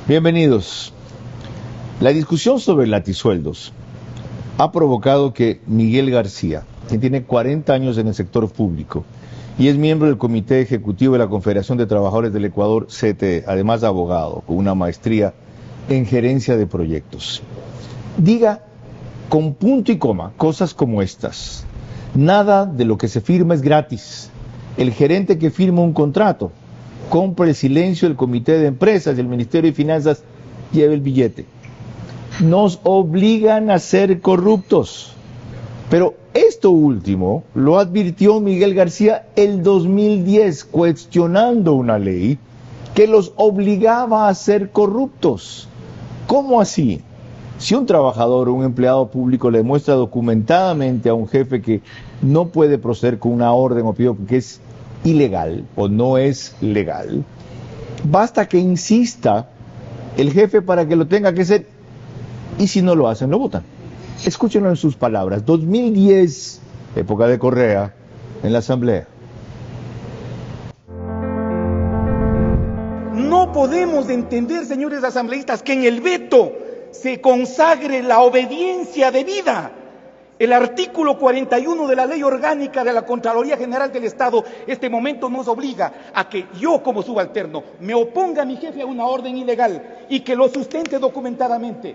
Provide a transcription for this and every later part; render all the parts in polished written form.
Bienvenidos. La discusión sobre latisueldos ha provocado que Miguel García, quien tiene 40 años en el sector público y es miembro del Comité Ejecutivo de la Confederación de Trabajadores del Ecuador, CTE, además de abogado, con una maestría en gerencia de proyectos, diga con punto y coma cosas como estas: nada de lo que se firma es gratis. El gerente que firma un contrato compra el silencio del Comité de Empresas y el Ministerio de Finanzas lleva el billete. Nos obligan a ser corruptos. Pero esto último lo advirtió Miguel García el 2010, cuestionando una ley que los obligaba a ser corruptos. ¿Cómo así? Si un trabajador o un empleado público le muestra documentadamente a un jefe que no puede proceder con una orden o pedido porque es ilegal o no es legal, basta que insista el jefe para que lo tenga que hacer, y si no lo hacen, lo votan. Escúchenlo en sus palabras. 2010, época de Correa, en la Asamblea. No podemos entender, señores asambleístas, que en el veto se consagre la obediencia debida. El artículo 41 de la Ley Orgánica de la Contraloría General del Estado, este momento nos obliga a que yo, como subalterno, me oponga a mi jefe a una orden ilegal y que lo sustente documentadamente.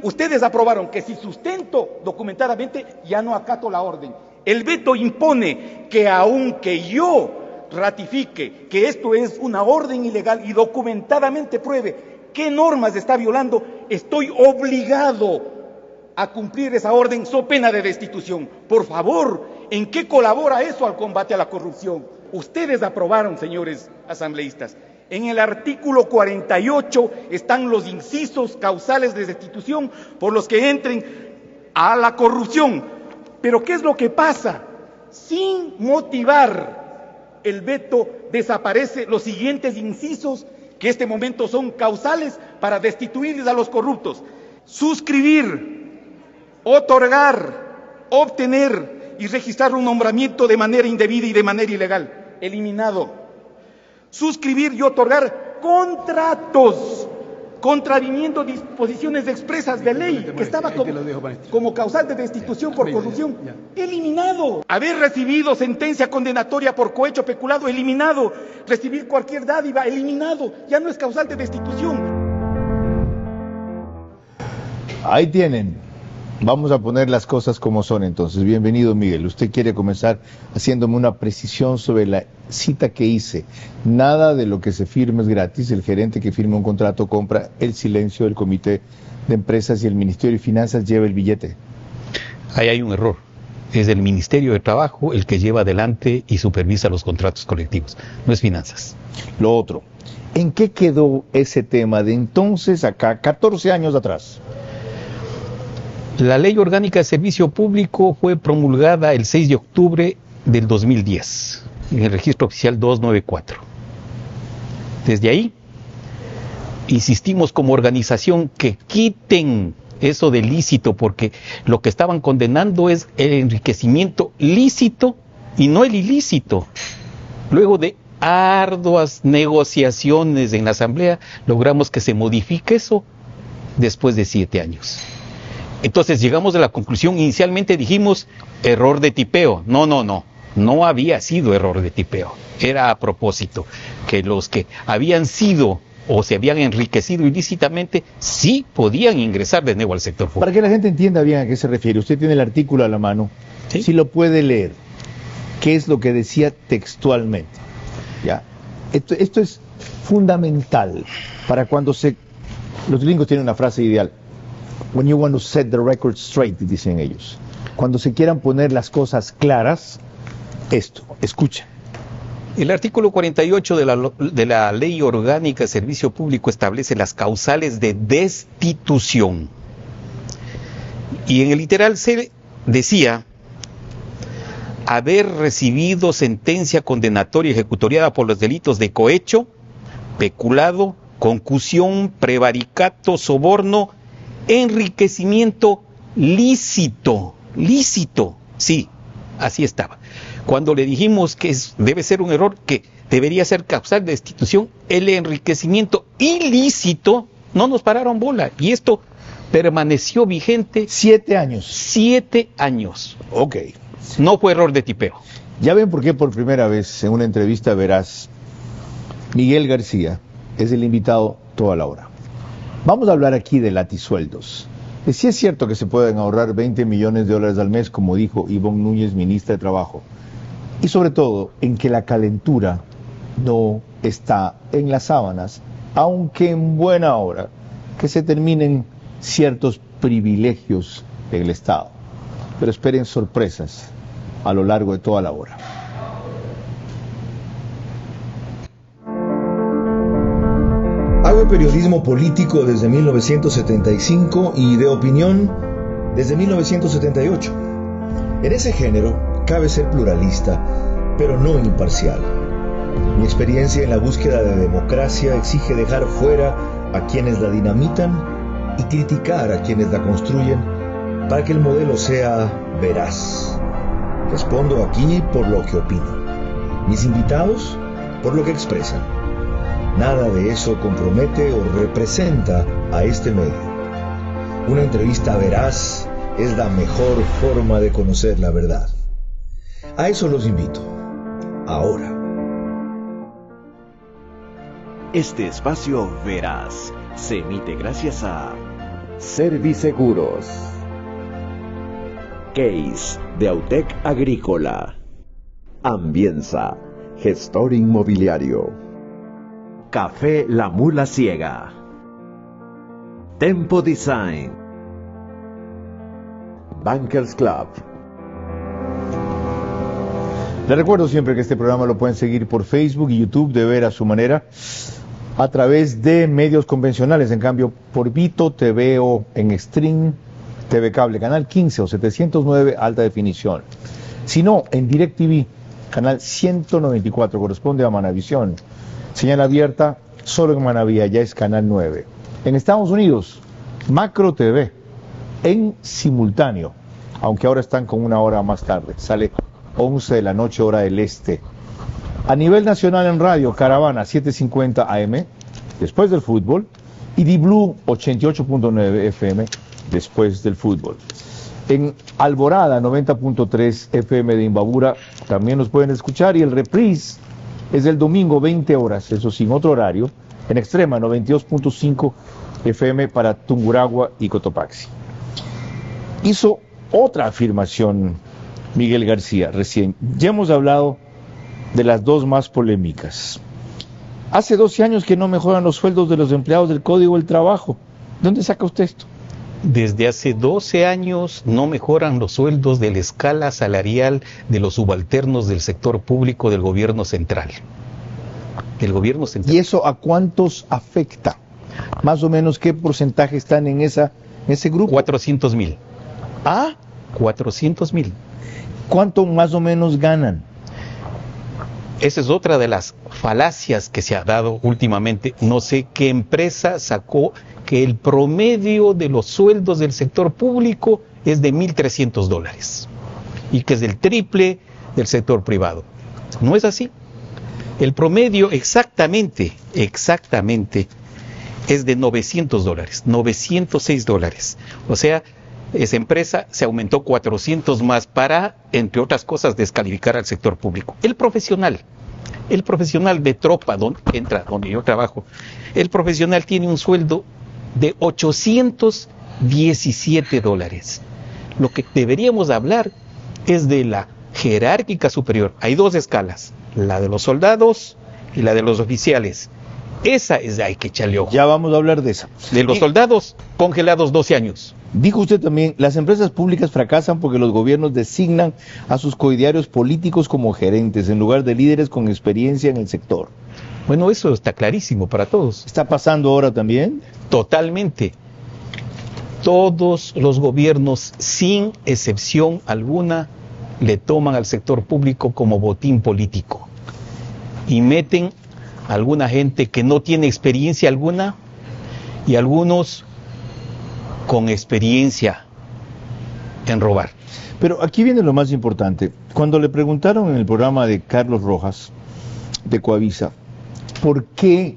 Ustedes aprobaron que si sustento documentadamente, ya no acato la orden. El veto impone que aunque yo ratifique que esto es una orden ilegal y documentadamente pruebe qué normas está violando, estoy obligado a cumplir esa orden so pena de destitución. Por favor, ¿en qué colabora eso al combate a la corrupción? Ustedes aprobaron, señores asambleístas. En el artículo 48 están los incisos causales de destitución por los que entren a la corrupción. Pero ¿qué es lo que pasa? Sin motivar el veto desaparece los siguientes incisos que este momento son causales para destituirles a los corruptos: suscribir, otorgar, obtener y registrar un nombramiento de manera indebida y de manera ilegal. Eliminado. Suscribir y otorgar contratos contraviniendo disposiciones expresas de ley que estaba como causal de destitución por corrupción. Eliminado. Haber recibido sentencia condenatoria por cohecho peculado. Eliminado. Recibir cualquier dádiva. Eliminado. Ya no es causal de destitución. Ahí tienen. Vamos a poner las cosas como son entonces. Bienvenido, Miguel. Usted quiere comenzar haciéndome una precisión sobre la cita que hice. Nada de lo que se firma es gratis. El gerente que firma un contrato compra el silencio del Comité de Empresas y el Ministerio de Finanzas lleva el billete. Ahí hay un error. Es el Ministerio de Trabajo el que lleva adelante y supervisa los contratos colectivos. No es Finanzas. Lo otro, ¿en qué quedó ese tema de entonces acá, 14 años atrás? La Ley Orgánica de Servicio Público fue promulgada el 6 de octubre del 2010, en el registro oficial 294. Desde ahí, insistimos como organización que quiten eso de lícito, porque lo que estaban condenando es el enriquecimiento lícito y no el ilícito. Luego de arduas negociaciones en la Asamblea, logramos que se modifique eso después de 7 años. Entonces llegamos a la conclusión, inicialmente dijimos error de tipeo. No había sido error de tipeo. Era a propósito, que los que habían sido o se habían enriquecido ilícitamente sí podían ingresar de nuevo al sector público. Para que la gente entienda bien a qué se refiere, usted tiene el artículo a la mano, ¿sí? Si lo puede leer, ¿qué es lo que decía textualmente? ¿Ya? Esto es fundamental para cuando los gringos tienen una frase ideal. When you want to set the record straight, dicen ellos. Cuando se quieran poner las cosas claras, esto, escucha. El artículo 48 de la Ley Orgánica de Servicio Público establece las causales de destitución. Y en el literal C decía: haber recibido sentencia condenatoria ejecutoriada por los delitos de cohecho, peculado, concusión, prevaricato, soborno, enriquecimiento lícito, sí, así estaba. Cuando le dijimos que debe ser un error, que debería ser causal de destitución, el enriquecimiento ilícito, no nos pararon bola. Y esto permaneció vigente 7 años. 7 años. Ok. No fue error de tipeo. Ya ven por qué por primera vez en una entrevista veraz, Miguel García es el invitado toda la hora. Vamos a hablar aquí de latisueldos. Si es cierto que se pueden ahorrar 20 millones de dólares al mes, como dijo Ivonne Núñez, ministra de Trabajo, y sobre todo en que la calentura no está en las sábanas, aunque en buena hora que se terminen ciertos privilegios en el Estado. Pero esperen sorpresas a lo largo de toda la hora. Hago periodismo político desde 1975 y de opinión desde 1978. En ese género cabe ser pluralista, pero no imparcial. Mi experiencia en la búsqueda de democracia exige dejar fuera a quienes la dinamitan y criticar a quienes la construyen para que el modelo sea veraz. Respondo aquí por lo que opino. Mis invitados por lo que expresan. Nada de eso compromete o representa a este medio. Una entrevista veraz es la mejor forma de conocer la verdad. A eso los invito. Ahora. Este espacio veraz se emite gracias a Serviseguros, Case de Autec Agrícola, Ambienza, gestor inmobiliario, Café La Mula Ciega, Tempo Design, Bankers Club. Les recuerdo siempre que este programa lo pueden seguir por Facebook y YouTube de ver a su manera a través de medios convencionales. En cambio, por Vito TV o en Stream TV Cable, canal 15 o 709 alta definición. Si no, en DirecTV, canal 194, corresponde a Manavisión. Señal abierta solo en Manaví, ya es canal 9. En Estados Unidos, Macro TV, en simultáneo, aunque ahora están con una hora más tarde, sale 11 de la noche, hora del este. A nivel nacional en radio, Caravana 750 AM, después del fútbol, y D-Blue 88.9 FM, después del fútbol. En Alborada 90.3 FM de Imbabura, también nos pueden escuchar, y el reprise es del domingo 20 horas, eso sin otro horario, en Extrema 92.5 FM para Tungurahua y Cotopaxi. Hizo otra afirmación Miguel García recién. Ya hemos hablado de las dos más polémicas. Hace 12 años que no mejoran los sueldos de los empleados del Código del Trabajo. ¿De dónde saca usted esto? Desde hace 12 años no mejoran los sueldos de la escala salarial de los subalternos del sector público del gobierno central. El gobierno central. ¿Y eso a cuántos afecta? Más o menos, ¿qué porcentaje están en ese grupo? 400,000. ¿Ah? 400,000. ¿Cuánto más o menos ganan? Esa es otra de las falacias que se ha dado últimamente. No sé qué empresa sacó que el promedio de los sueldos del sector público es de $1,300 y que es del triple del sector privado. No es así. El promedio exactamente es de $900, $906. O sea, esa empresa se aumentó 400 más para, entre otras cosas, descalificar al sector público. El profesional de tropa, donde yo trabajo, el profesional tiene un sueldo de $817. Lo que deberíamos hablar es de la jerárquica superior. Hay dos escalas, la de los soldados y la de los oficiales. Esa es la que echarle ojo. Ya vamos a hablar de esa. De los soldados, congelados 12 años. Dijo usted también, las empresas públicas fracasan porque los gobiernos designan a sus coidearios políticos como gerentes en lugar de líderes con experiencia en el sector. Bueno, eso está clarísimo para todos. ¿Está pasando ahora también? Totalmente. Todos los gobiernos, sin excepción alguna, le toman al sector público como botín político y meten a alguna gente que no tiene experiencia alguna y algunos con experiencia en robar. Pero aquí viene lo más importante. Cuando le preguntaron en el programa de Carlos Rojas de Coavisa, ¿por qué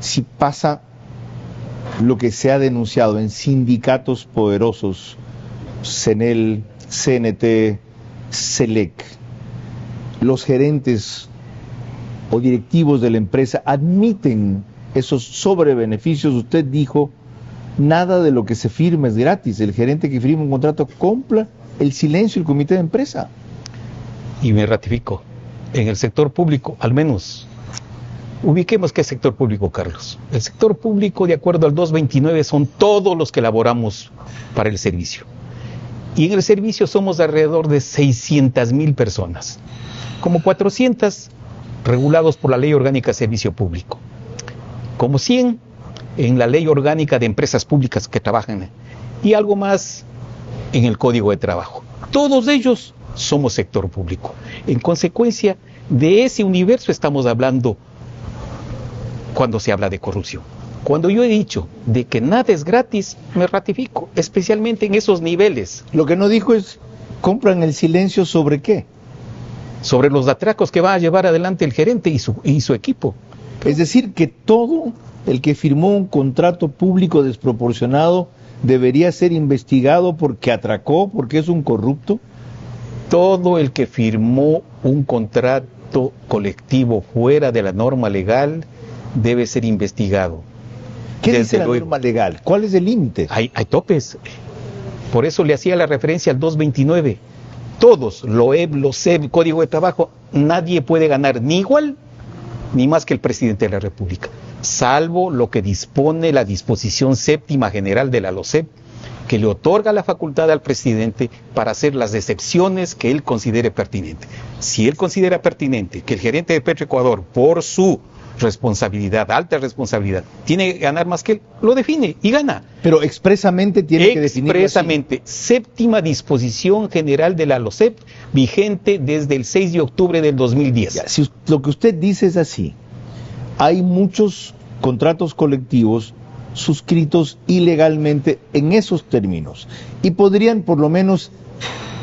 si pasa lo que se ha denunciado en sindicatos poderosos, CENEL, CNT, CELEC, los gerentes o directivos de la empresa admiten esos sobrebeneficios? Usted dijo, nada de lo que se firma es gratis. El gerente que firma un contrato compra el silencio del comité de empresa. Y me ratifico, en el sector público, al menos, ubiquemos qué sector público, Carlos. El sector público, de acuerdo al 229, son todos los que laboramos para el servicio. Y en el servicio somos alrededor de 600,000 personas, como 400 regulados por la Ley Orgánica de Servicio Público, como 100 en la Ley Orgánica de Empresas Públicas que trabajan, y algo más en el Código de Trabajo. Todos ellos somos sector público. En consecuencia, de ese universo estamos hablando cuando se habla de corrupción. Cuando yo he dicho de que nada es gratis, me ratifico, especialmente en esos niveles. Lo que no dijo es, ¿compran el silencio sobre qué? Sobre los atracos que va a llevar adelante el gerente y su equipo. Es decir, que todo el que firmó un contrato público desproporcionado debería ser investigado porque atracó, porque es un corrupto. Todo el que firmó un contrato colectivo fuera de la norma legal debe ser investigado. ¿Qué dice la norma legal? ¿Cuál es el límite? Hay topes. Por eso le hacía la referencia al 229. Todos, LOEB, LOCEB, Código de Trabajo, nadie puede ganar ni igual ni más que el presidente de la República, salvo lo que dispone la disposición séptima general de la LOCEB, que le otorga la facultad al presidente para hacer las excepciones que él considere pertinente. Si él considera pertinente que el gerente de Petroecuador, por su responsabilidad, alta responsabilidad, tiene que ganar más que él, lo define y gana. Pero expresamente tiene que definirlo así. Expresamente, séptima disposición general de la LOCEP, vigente desde el 6 de octubre del 2010. Ya, si lo que usted dice es así, hay muchos contratos colectivos suscritos ilegalmente en esos términos y podrían por lo menos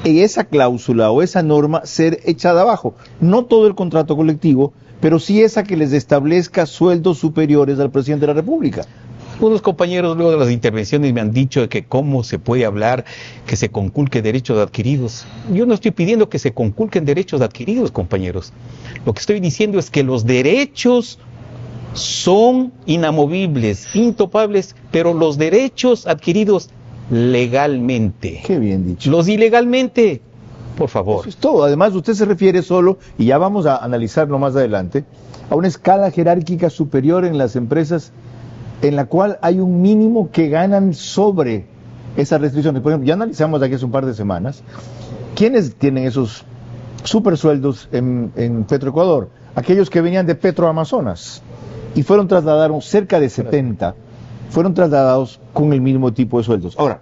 esa cláusula o esa norma ser echada abajo. No todo el contrato colectivo, pero sí esa que les establezca sueldos superiores al presidente de la República. Algunos compañeros luego de las intervenciones me han dicho de que cómo se puede hablar que se conculque derechos adquiridos. Yo no estoy pidiendo que se conculquen derechos adquiridos, compañeros. Lo que estoy diciendo es que los derechos son inamovibles, intopables, pero los derechos adquiridos legalmente. Qué bien dicho. Los ilegalmente, por favor. Eso es todo. Además, usted se refiere solo, y ya vamos a analizarlo más adelante, a una escala jerárquica superior en las empresas en la cual hay un mínimo que ganan sobre esas restricciones. Por ejemplo, ya analizamos aquí hace un par de semanas quiénes tienen esos supersueldos en Petroecuador. Aquellos que venían de Petroamazonas y fueron trasladados, cerca de 70, fueron trasladados con el mismo tipo de sueldos. Ahora,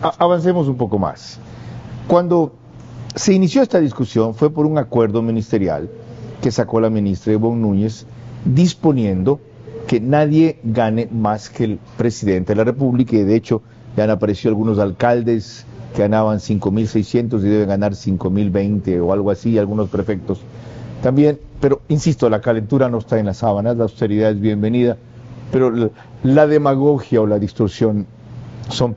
avancemos un poco más. Cuando se inició esta discusión fue por un acuerdo ministerial que sacó la ministra Ivonne Núñez disponiendo que nadie gane más que el presidente de la República, y de hecho ya han aparecido algunos alcaldes que ganaban 5.600 y deben ganar 5.020 o algo así, algunos prefectos también, pero insisto, la calentura no está en las sábanas, la austeridad es bienvenida, pero la demagogia o la distorsión son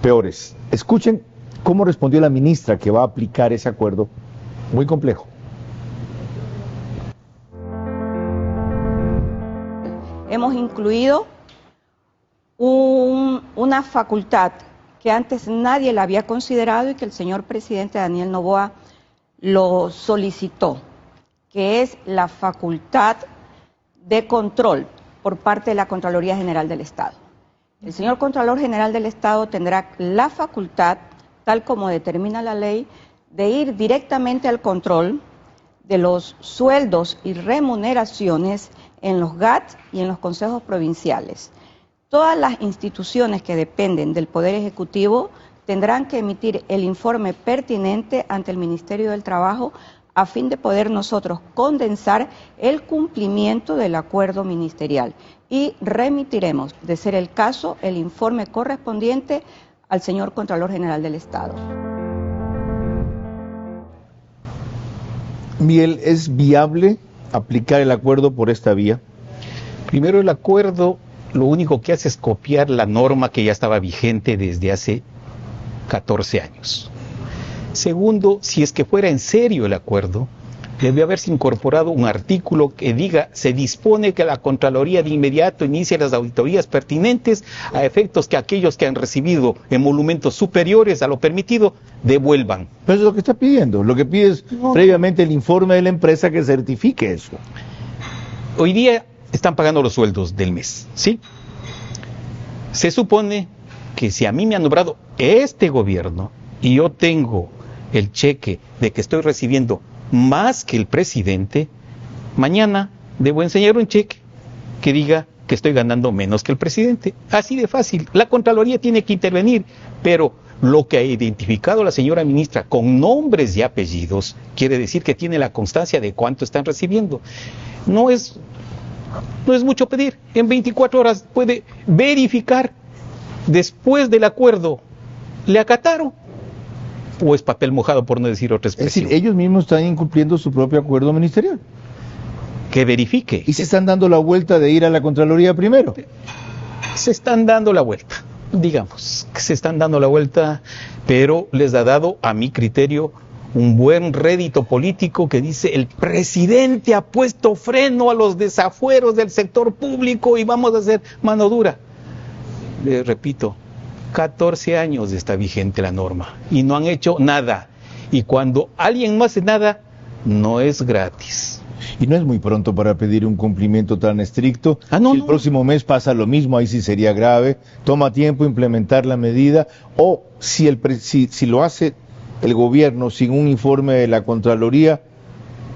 peores. Escuchen cómo respondió la ministra que va a aplicar ese acuerdo muy complejo. Hemos incluido una facultad que antes nadie la había considerado y que el señor presidente Daniel Noboa lo solicitó, que es la facultad de control por parte de la Contraloría General del Estado. El señor Contralor General del Estado tendrá la facultad, tal como determina la ley, de ir directamente al control de los sueldos y remuneraciones en los GAT y en los consejos provinciales. Todas las instituciones que dependen del Poder Ejecutivo tendrán que emitir el informe pertinente ante el Ministerio del Trabajo a fin de poder nosotros condensar el cumplimiento del acuerdo ministerial y remitiremos, de ser el caso, el informe correspondiente al señor Contralor General del Estado. Miguel, ¿es viable aplicar el acuerdo por esta vía? Primero, el acuerdo lo único que hace es copiar la norma que ya estaba vigente desde hace 14 años. Segundo, si es que fuera en serio el acuerdo, debe haberse incorporado un artículo que diga: se dispone que la Contraloría de inmediato inicie las auditorías pertinentes a efectos que aquellos que han recibido emolumentos superiores a lo permitido devuelvan. Pero eso es lo que está pidiendo. Lo que pide es previamente el informe de la empresa que certifique eso. Hoy día están pagando los sueldos del mes, ¿sí? Se supone que si a mí me ha nombrado este gobierno y yo tengo el cheque de que estoy recibiendo más que el presidente, mañana debo enseñar un cheque que diga que estoy ganando menos que el presidente. Así de fácil. La Contraloría tiene que intervenir, pero lo que ha identificado la señora ministra con nombres y apellidos quiere decir que tiene la constancia de cuánto están recibiendo. No es mucho pedir. En 24 horas puede verificar después del acuerdo. ¿Le acataron? ¿O es papel mojado, por no decir otra expresión? Es decir, ellos mismos están incumpliendo su propio acuerdo ministerial. Que verifique. Y se están dando la vuelta de ir a la Contraloría primero. Se están dando la vuelta, digamos, que se están dando la vuelta, pero les ha dado, a mi criterio, un buen rédito político que dice: el presidente ha puesto freno a los desafueros del sector público y vamos a hacer mano dura. Les repito, 14 años está vigente la norma y no han hecho nada. Y cuando alguien no hace nada, no es gratis. Y no es muy pronto para pedir un cumplimiento tan estricto. Si el próximo mes pasa lo mismo, ahí sí sería grave. Toma tiempo implementar la medida. O si lo hace el gobierno sin un informe de la Contraloría,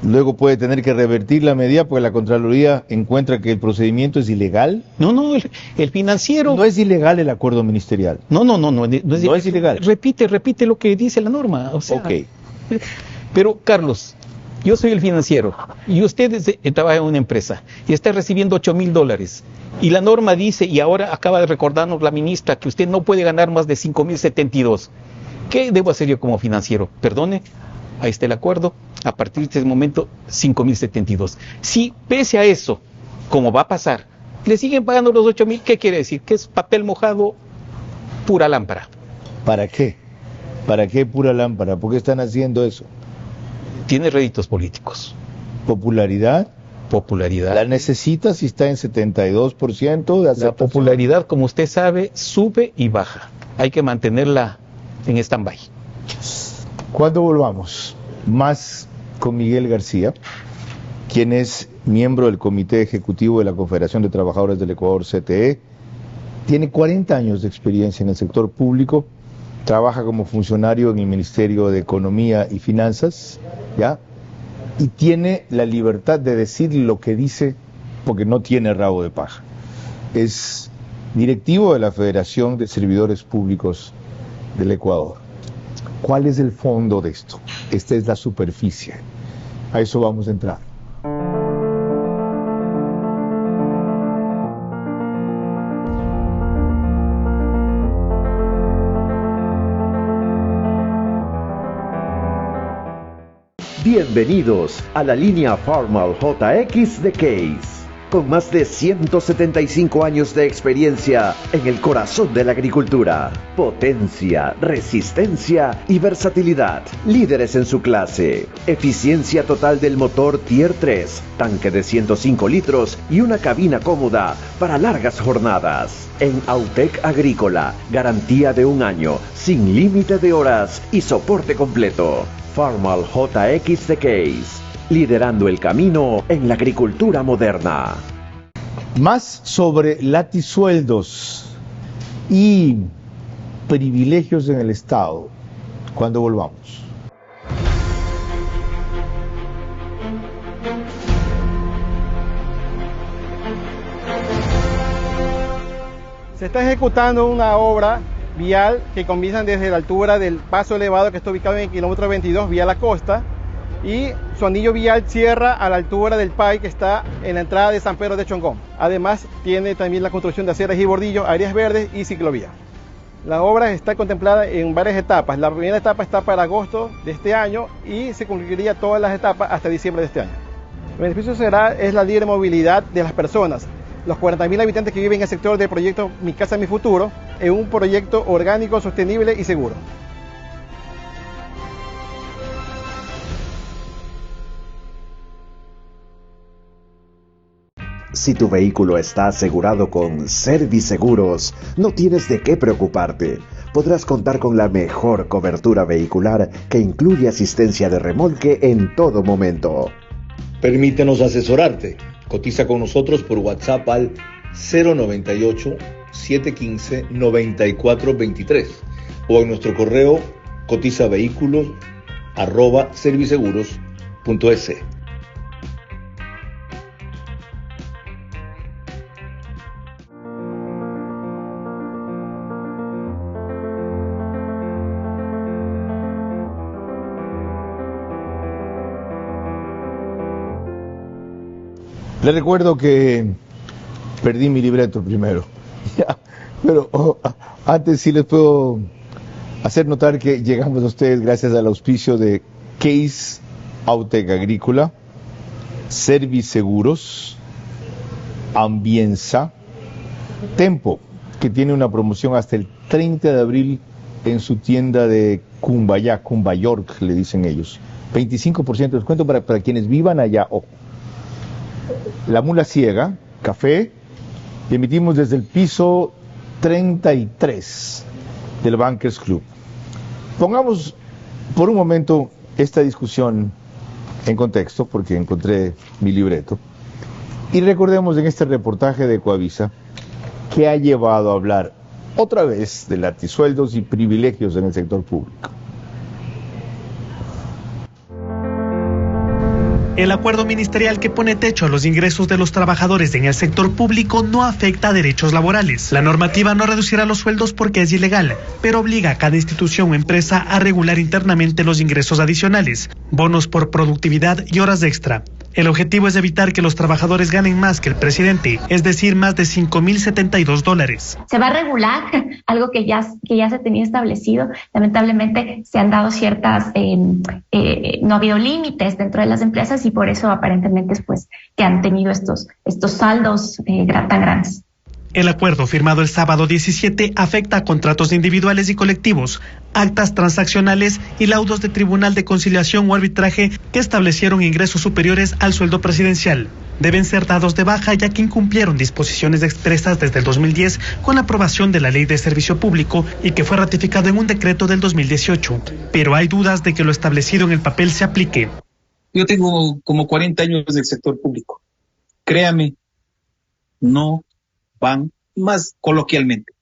luego puede tener que revertir la medida porque la Contraloría encuentra que el procedimiento es ilegal. No, el financiero... No es ilegal el acuerdo ministerial. No es ilegal. Repite lo que dice la norma. O sea, ok. Pero, Carlos, yo soy el financiero y usted trabaja en una empresa y está recibiendo $8,000 y la norma dice, y ahora acaba de recordarnos la ministra, que usted no puede ganar más de 5,072. ¿Qué debo hacer yo como financiero? Perdone, ahí está el acuerdo, a partir de ese momento 5,072. Si pese a eso, como va a pasar, le siguen pagando los 8,000, ¿qué quiere decir? Que es papel mojado, pura lámpara. ¿Para qué? ¿Para qué pura lámpara? ¿Por qué están haciendo eso? Tiene réditos políticos. ¿Popularidad? Popularidad. ¿La necesita si está en 72% de aceptación? La popularidad, como usted sabe, sube y baja. Hay que mantenerla en stand-by. Cuando volvamos, más con Miguel García, quien es miembro del Comité Ejecutivo de la Confederación de Trabajadores del Ecuador, CTE, tiene 40 años de experiencia en el sector público, trabaja como funcionario en el Ministerio de Economía y Finanzas, ¿ya? Y tiene la libertad de decir lo que dice porque no tiene rabo de paja. Es directivo de la Federación de Servidores Públicos del Ecuador. ¿Cuál es el fondo de esto? Esta es la superficie. A eso vamos a entrar. Bienvenidos a la línea Farmal JX de Case. Con más de 175 años de experiencia en el corazón de la agricultura. Potencia, resistencia y versatilidad. Líderes en su clase. Eficiencia total del motor Tier 3. Tanque de 105 litros y una cabina cómoda para largas jornadas. En Autec Agrícola, garantía de 1 año, sin límite de horas y soporte completo. Farmal JX de Case, liderando el camino en la agricultura moderna. Más sobre latisueldos y privilegios en el Estado, cuando volvamos. Se está ejecutando una obra vial que comienza desde la altura del paso elevado que está ubicado en el kilómetro 22 vía la costa, y su anillo vial cierra a la altura del PAI que está en la entrada de San Pedro de Chongón. Además tiene también la construcción de aceras y bordillos, áreas verdes y ciclovía. La obra está contemplada en varias etapas. La primera etapa está para agosto de este año y se concluiría todas las etapas hasta diciembre de este año. El beneficio es la libre movilidad de las personas. Los 40.000 habitantes que viven en el sector del proyecto Mi Casa, Mi Futuro, en un proyecto orgánico, sostenible y seguro. Si tu vehículo está asegurado con Serviceguros, no tienes de qué preocuparte. Podrás contar con la mejor cobertura vehicular que incluye asistencia de remolque en todo momento. Permítenos asesorarte. Cotiza con nosotros por WhatsApp al 098-715-9423 o en nuestro correo cotizavehículos@serviceguros.es. Les recuerdo que perdí mi libreto primero, pero antes sí les puedo hacer notar que llegamos a ustedes gracias al auspicio de Case Autec Agrícola, Serviceguros, Ambienza, Tempo, que tiene una promoción hasta el 30 de abril en su tienda de Cumbayá, Cumbayork le dicen ellos, 25% de descuento para quienes vivan allá. La Mula Ciega, café, y emitimos desde el piso 33 del Bankers Club. Pongamos por un momento esta discusión en contexto, porque encontré mi libreto, y recordemos en este reportaje de Ecoavisa que ha llevado a hablar otra vez de latisueldos y privilegios en el sector público. El acuerdo ministerial que pone techo a los ingresos de los trabajadores en el sector público no afecta a derechos laborales. La normativa no reducirá los sueldos porque es ilegal, pero obliga a cada institución o empresa a regular internamente los ingresos adicionales, bonos por productividad y horas extra. El objetivo es evitar que los trabajadores ganen más que el presidente, es decir, más de $5,072. Se va a regular algo que ya se tenía establecido. Lamentablemente se han dado ciertas, no ha habido límites dentro de las empresas y por eso aparentemente es pues que han tenido estos saldos tan grandes. El acuerdo firmado el sábado 17 afecta a contratos individuales y colectivos, actas transaccionales y laudos de tribunal de conciliación o arbitraje que establecieron ingresos superiores al sueldo presidencial. Deben ser dados de baja ya que incumplieron disposiciones expresas desde el 2010 con la aprobación de la Ley de Servicio Público y que fue ratificado en un decreto del 2018. Pero hay dudas de que lo establecido en el papel se aplique. Yo tengo como 40 años del sector público. Créame, no van, más coloquialmente,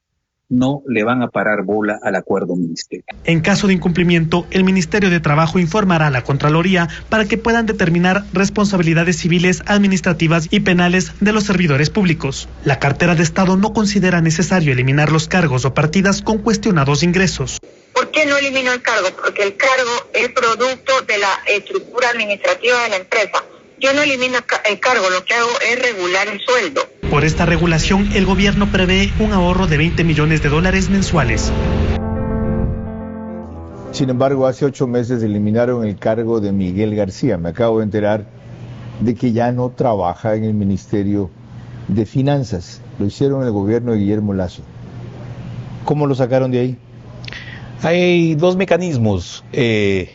no le van a parar bola al acuerdo ministerial. En caso de incumplimiento, el Ministerio de Trabajo informará a la Contraloría para que puedan determinar responsabilidades civiles, administrativas y penales de los servidores públicos. La cartera de Estado no considera necesario eliminar los cargos o partidas con cuestionados ingresos. ¿Por qué no eliminó el cargo? Porque el cargo es producto de la estructura administrativa de la empresa. Yo no elimino el cargo, lo que hago es regular el sueldo. Por esta regulación, el gobierno prevé un ahorro de $20 millones mensuales. Sin embargo, hace 8 meses eliminaron el cargo de Miguel García. Me acabo de enterar de que ya no trabaja en el Ministerio de Finanzas. Lo hicieron en el gobierno de Guillermo Lasso. ¿Cómo lo sacaron de ahí? Hay dos mecanismos. En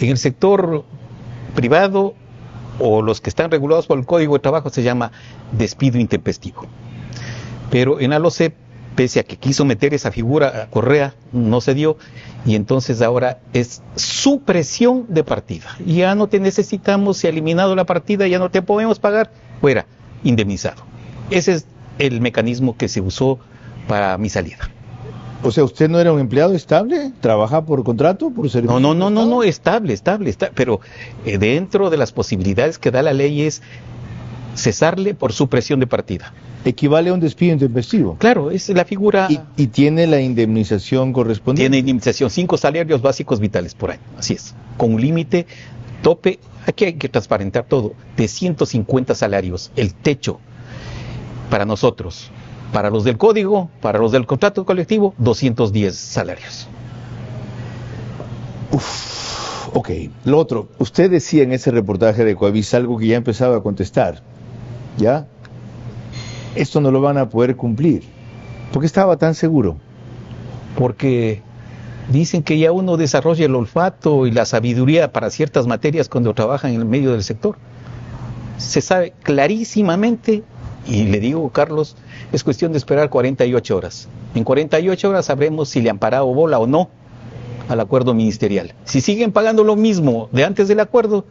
el sector privado o los que están regulados por el Código de Trabajo se llama despido intempestivo. Pero en ALOCEP, pese a que quiso meter esa figura a Correa, no se dio, y entonces ahora es supresión de partida. Ya no te necesitamos, se ha eliminado la partida, ya no te podemos pagar, fuera, indemnizado. Ese es el mecanismo que se usó para mi salida. O sea, ¿usted no era un empleado estable? ¿Trabaja por contrato, por servicio? No, estable, pero dentro de las posibilidades que da la ley es cesarle por supresión de partida. ¿Equivale a un despido intempestivo? Claro, es la figura... ¿Y tiene la indemnización correspondiente? Tiene indemnización, 5 salarios básicos vitales por año, así es, con un límite tope, aquí hay que transparentar todo, de 150 salarios, el techo para nosotros. Para los del código, para los del contrato colectivo, 210 salarios. Ok, lo otro, usted decía en ese reportaje de Coavisa algo que ya empezaba a contestar, ¿ya? Esto no lo van a poder cumplir. ¿Por qué estaba tan seguro? Porque dicen que ya uno desarrolla el olfato y la sabiduría para ciertas materias cuando trabaja en el medio del sector. Se sabe clarísimamente, y le digo, Carlos, es cuestión de esperar 48 horas. En 48 horas sabremos si le han parado bola o no al acuerdo ministerial. Si siguen pagando lo mismo de antes del acuerdo,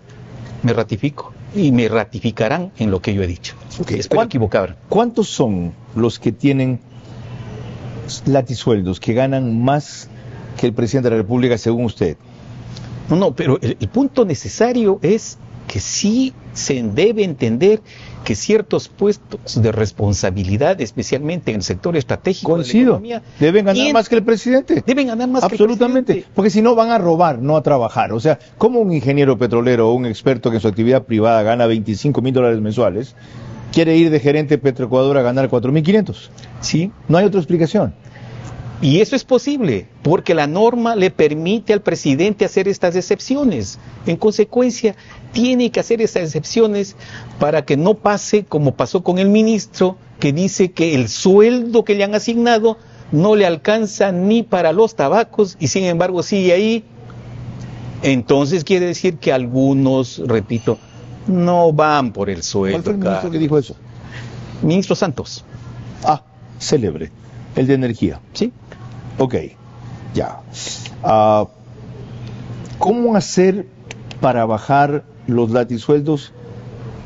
me ratifico y me ratificarán en lo que yo he dicho. Okay. Espero equivocar. ¿Cuántos son los que tienen latisueldos, que ganan más que el presidente de la República, según usted? No, pero el punto necesario es que sí se debe entender que ciertos puestos de responsabilidad, especialmente en el sector estratégico de la economía, deben ganar más que el presidente. Deben ganar más absolutamente, que el presidente. Porque si no van a robar, no a trabajar. O sea, ¿cómo un ingeniero petrolero o un experto que en su actividad privada gana $25,000 mensuales quiere ir de gerente Petroecuador a ganar 4.500? Sí. No hay otra explicación. Y eso es posible, porque la norma le permite al presidente hacer estas excepciones. En consecuencia, tiene que hacer esas excepciones para que no pase como pasó con el ministro, que dice que el sueldo que le han asignado no le alcanza ni para los tabacos y sin embargo sigue ahí. Entonces quiere decir que algunos, repito, no van por el sueldo. ¿Cuál fue el ministro que dijo eso? Ministro Santos. Ah, célebre. El de energía. Sí. Ok, ya. ¿Cómo hacer para bajar los latisueldos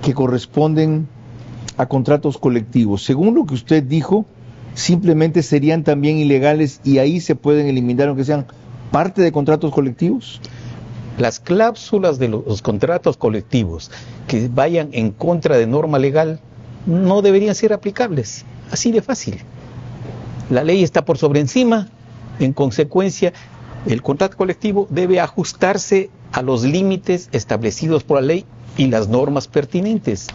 que corresponden a contratos colectivos? Según lo que usted dijo, simplemente serían también ilegales y ahí se pueden eliminar aunque sean parte de contratos colectivos. Las cláusulas de los contratos colectivos que vayan en contra de norma legal no deberían ser aplicables. Así de fácil. La ley está por sobre encima. En consecuencia, el contrato colectivo debe ajustarse a los límites establecidos por la ley y las normas pertinentes.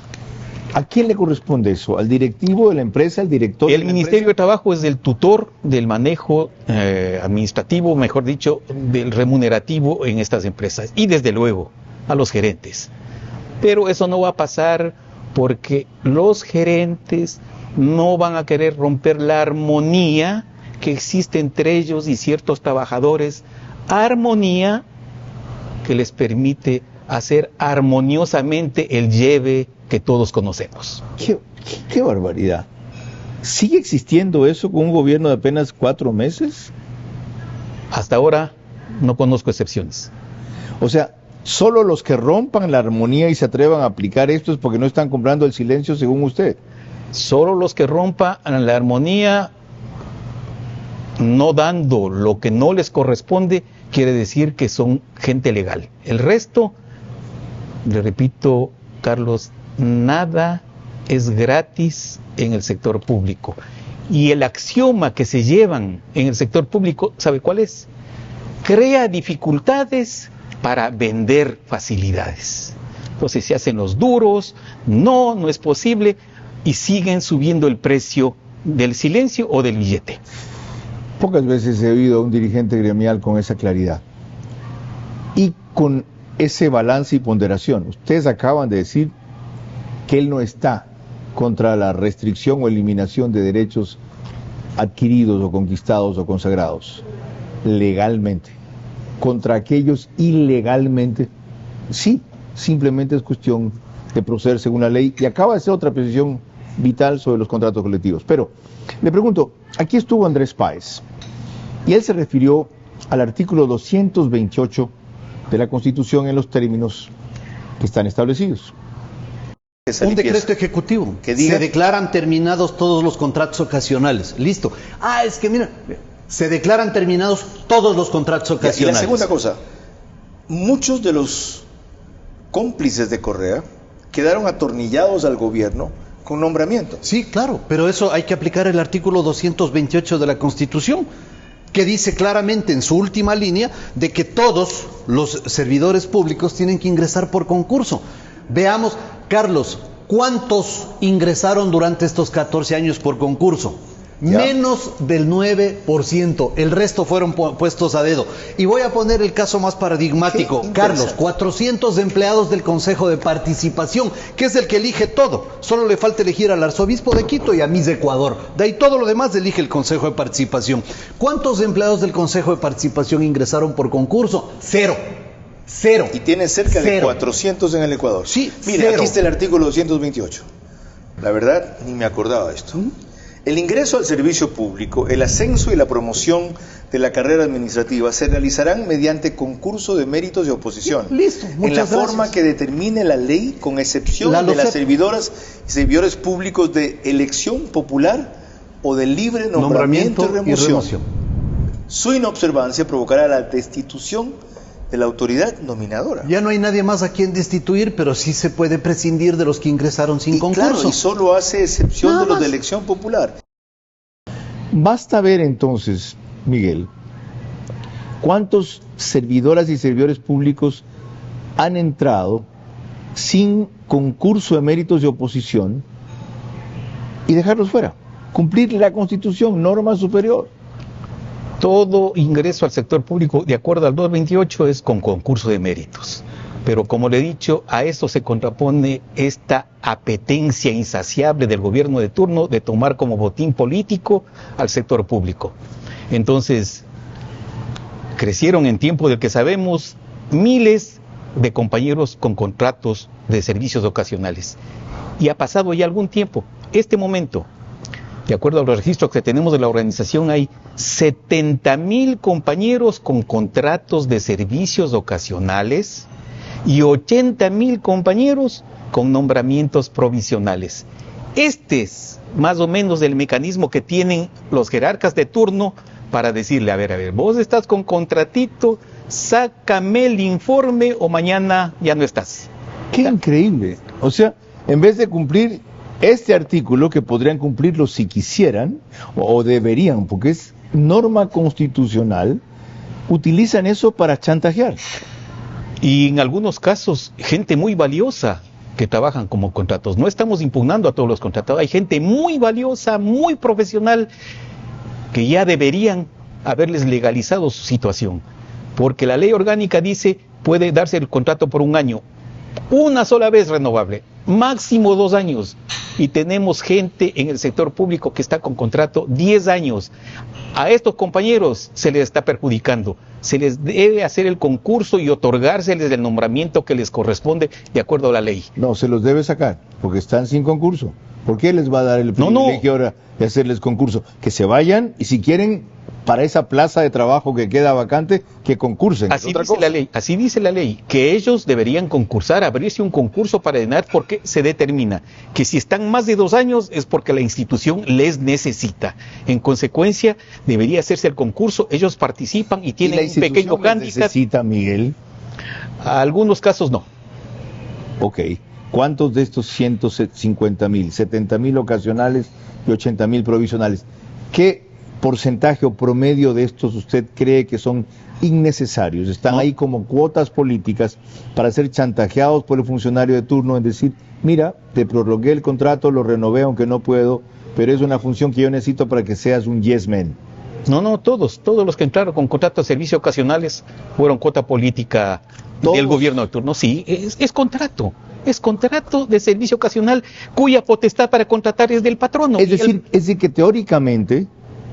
¿A quién le corresponde eso? ¿Al directivo de la empresa, al director? El Ministerio de Trabajo es el tutor del manejo administrativo, mejor dicho, del remunerativo en estas empresas. Y desde luego, a los gerentes. Pero eso no va a pasar porque los gerentes no van a querer romper la armonía que existe entre ellos y ciertos trabajadores, armonía que les permite hacer armoniosamente el lleve que todos conocemos. ¡Qué barbaridad! ¿Sigue existiendo eso con un gobierno de apenas 4 meses? Hasta ahora no conozco excepciones. O sea, solo los que rompan la armonía y se atrevan a aplicar esto es porque no están comprando el silencio, según usted. Solo los que rompan la armonía no dando lo que no les corresponde, quiere decir que son gente legal. El resto, le repito, Carlos, nada es gratis en el sector público. Y el axioma que se llevan en el sector público, ¿sabe cuál es? Crea dificultades para vender facilidades. Entonces se hacen los duros, no es posible, y siguen subiendo el precio del silencio o del billete. Pocas veces he oído a un dirigente gremial con esa claridad y con ese balance y ponderación. Ustedes acaban de decir que él no está contra la restricción o eliminación de derechos adquiridos o conquistados o consagrados legalmente. Contra aquellos ilegalmente, sí, simplemente es cuestión de proceder según la ley. Y acaba de ser otra precisión vital sobre los contratos colectivos. Pero le pregunto, aquí estuvo Andrés Páez y él se refirió al artículo 228 de la Constitución en los términos que están establecidos. Un decreto ejecutivo que diga, se declaran terminados todos los contratos ocasionales. Listo. Es que mira, se declaran terminados todos los contratos ocasionales. Y la segunda cosa, muchos de los cómplices de Correa quedaron atornillados al gobierno con nombramiento. Sí, claro, pero eso hay que aplicar el artículo 228 de la Constitución, que dice claramente en su última línea de que todos los servidores públicos tienen que ingresar por concurso. Veamos, Carlos, ¿cuántos ingresaron durante estos 14 años por concurso? Ya. Menos del 9%. El resto fueron puestos a dedo. Y voy a poner el caso más paradigmático. Carlos, 400 empleados del Consejo de Participación, que es el que elige todo. Solo le falta elegir al arzobispo de Quito y a Miss Ecuador. De ahí todo lo demás elige el Consejo de Participación. ¿Cuántos empleados del Consejo de Participación ingresaron por concurso? Cero. Y tiene cerca de 400 en el Ecuador. Sí, mire, aquí está el artículo 228. La verdad, ni me acordaba de esto. El ingreso al servicio público, el ascenso y la promoción de la carrera administrativa se realizarán mediante concurso de méritos de oposición. Listo, en la forma que determine la ley, con excepción de las servidoras y servidores públicos de elección popular o de libre nombramiento y remoción. Su inobservancia provocará la destitución de la autoridad nominadora. Ya no hay nadie más a quien destituir, pero sí se puede prescindir de los que ingresaron sin concurso. Claro, y solo hace excepción de los de elección popular. Basta ver entonces, Miguel, cuántos servidoras y servidores públicos han entrado sin concurso de méritos de oposición y dejarlos fuera. Cumplir la Constitución, norma superior. Todo ingreso al sector público, de acuerdo al 228, es con concurso de méritos. Pero como le he dicho, a esto se contrapone esta apetencia insaciable del gobierno de turno de tomar como botín político al sector público. Entonces, crecieron en tiempo del que sabemos miles de compañeros con contratos de servicios ocasionales. Y ha pasado ya algún tiempo. Este momento, de acuerdo a los registros que tenemos de la organización, hay 70,000 compañeros con contratos de servicios ocasionales y 80,000 compañeros con nombramientos provisionales. Este es más o menos el mecanismo que tienen los jerarcas de turno para decirle, a ver, vos estás con contratito, sácame el informe o mañana ya no estás. ¡Qué increíble! O sea, en vez de cumplir este artículo, que podrían cumplirlo si quisieran, o deberían, porque es norma constitucional, utilizan eso para chantajear. Y en algunos casos, gente muy valiosa que trabajan como contratos. No estamos impugnando a todos los contratados. Hay gente muy valiosa, muy profesional, que ya deberían haberles legalizado su situación. Porque la ley orgánica dice, puede darse el contrato por un año, una sola vez renovable, máximo 2 años. Y tenemos gente en el sector público que está con contrato 10 años. A estos compañeros se les está perjudicando. Se les debe hacer el concurso y otorgárseles el nombramiento que les corresponde de acuerdo a la ley. No, se los debe sacar, porque están sin concurso. ¿Por qué les va a dar el privilegio ahora de hacerles concurso? Que se vayan y si quieren, para esa plaza de trabajo que queda vacante, que concursen. Así dice la ley, que ellos deberían concursar, abrirse un concurso para llenar, porque se determina que si están más de 2 años es porque la institución les necesita. En consecuencia, debería hacerse el concurso, ellos participan y tienen un pequeño handicap. ¿Necesita, Miguel? A algunos casos no. Ok. ¿Cuántos de estos 150,000, 70,000 ocasionales y 80,000 provisionales? ¿Qué porcentaje o promedio de estos usted cree que son innecesarios? Están ahí como cuotas políticas para ser chantajeados por el funcionario de turno en decir, mira, te prorrogué el contrato, lo renové aunque no puedo, pero es una función que yo necesito para que seas un yes man. No, todos los que entraron con contratos de servicios ocasionales fueron cuota política del gobierno de turno. Sí, es contrato de servicio ocasional cuya potestad para contratar es del patrono. Es decir que teóricamente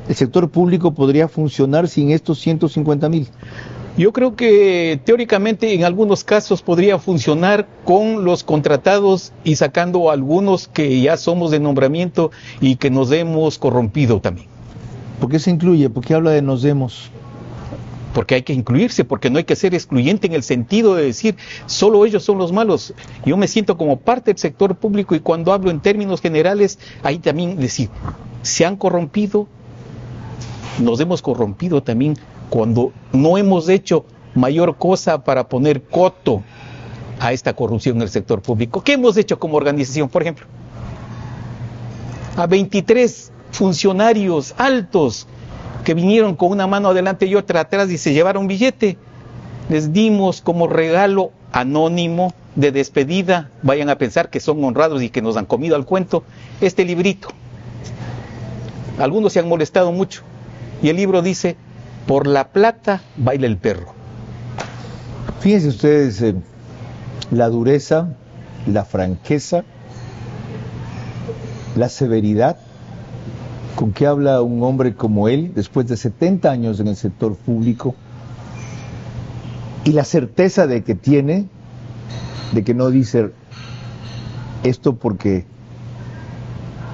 el sector público podría funcionar sin estos 150,000. Yo creo que teóricamente en algunos casos podría funcionar con los contratados y sacando a algunos que ya somos de nombramiento y que nos hemos corrompido también. ¿Por qué se incluye? ¿Por qué habla de nos hemos? Porque hay que incluirse, porque no hay que ser excluyente en el sentido de decir solo ellos son los malos. Yo me siento como parte del sector público y cuando hablo en términos generales, ahí también decir, se han corrompido, nos hemos corrompido también cuando no hemos hecho mayor cosa para poner coto a esta corrupción en el sector público. ¿Qué hemos hecho como organización, por ejemplo? A 23 funcionarios altos que vinieron con una mano adelante y otra atrás y se llevaron un billete, les dimos como regalo anónimo de despedida, vayan a pensar que son honrados y que nos han comido al cuento, este librito. Algunos se han molestado mucho. Y el libro dice, por la plata baila el perro. Fíjense ustedes la dureza, la franqueza, la severidad con que habla un hombre como él, después de 70 años en el sector público, y la certeza de que tiene, de que no dice esto porque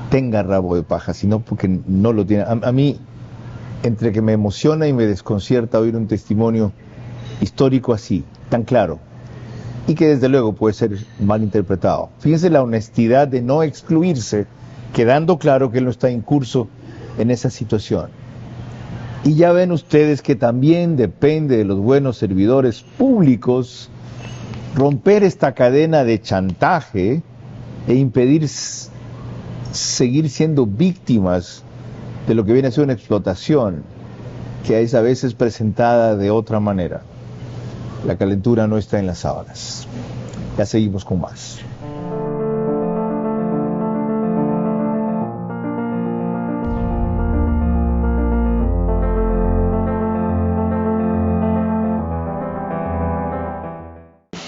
tenga rabo de paja, sino porque no lo tiene. A mí, entre que me emociona y me desconcierta oír un testimonio histórico así, tan claro, y que desde luego puede ser mal interpretado. Fíjense la honestidad de no excluirse, quedando claro que él no está incurso en esa situación. Y ya ven ustedes que también depende de los buenos servidores públicos romper esta cadena de chantaje e impedir seguir siendo víctimas de lo que viene a ser una explotación, que es a veces presentada de otra manera. La calentura no está en las sábanas. Ya seguimos con más.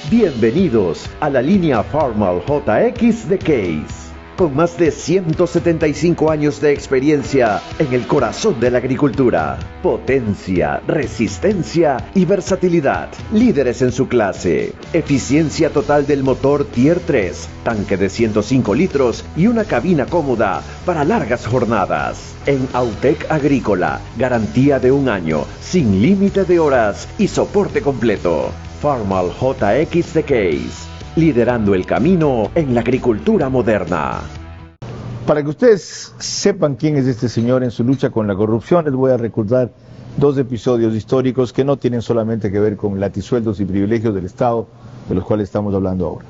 Bienvenidos a la línea Farmal JX de Case, con más de 175 años de experiencia en el corazón de la agricultura. Potencia, resistencia y versatilidad. Líderes en su clase. Eficiencia total del motor Tier 3, tanque de 105 litros y una cabina cómoda para largas jornadas. En Autec Agrícola, garantía de 1 año, sin límite de horas y soporte completo. Farmal JX de Case, liderando el camino en la agricultura moderna. Para que ustedes sepan quién es este señor en su lucha con la corrupción, les voy a recordar 2 episodios históricos que no tienen solamente que ver con latisueldos y privilegios del Estado, de los cuales estamos hablando ahora.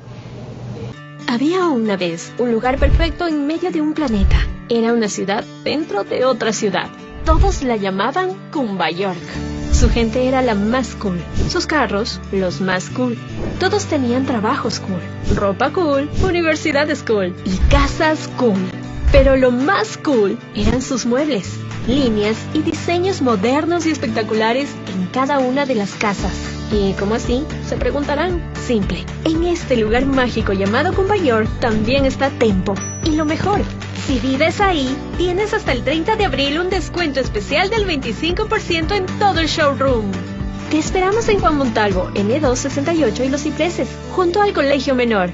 Había una vez un lugar perfecto en medio de un planeta. Era una ciudad dentro de otra ciudad. Todos la llamaban Cumba York. Su gente era la más cool, sus carros los más cool. Todos tenían trabajos cool, ropa cool, universidades cool y casas cool. Pero lo más cool eran sus muebles, líneas y diseños modernos y espectaculares en cada una de las casas. ¿Y cómo así? Se preguntarán. Simple. En este lugar mágico llamado Cumba York también está Tempo. Y lo mejor, si vives ahí, tienes hasta el 30 de abril un descuento especial del 25% en todo el showroom. Te esperamos en Juan Montalvo, N268 y Los Cipreses, junto al Colegio Menor.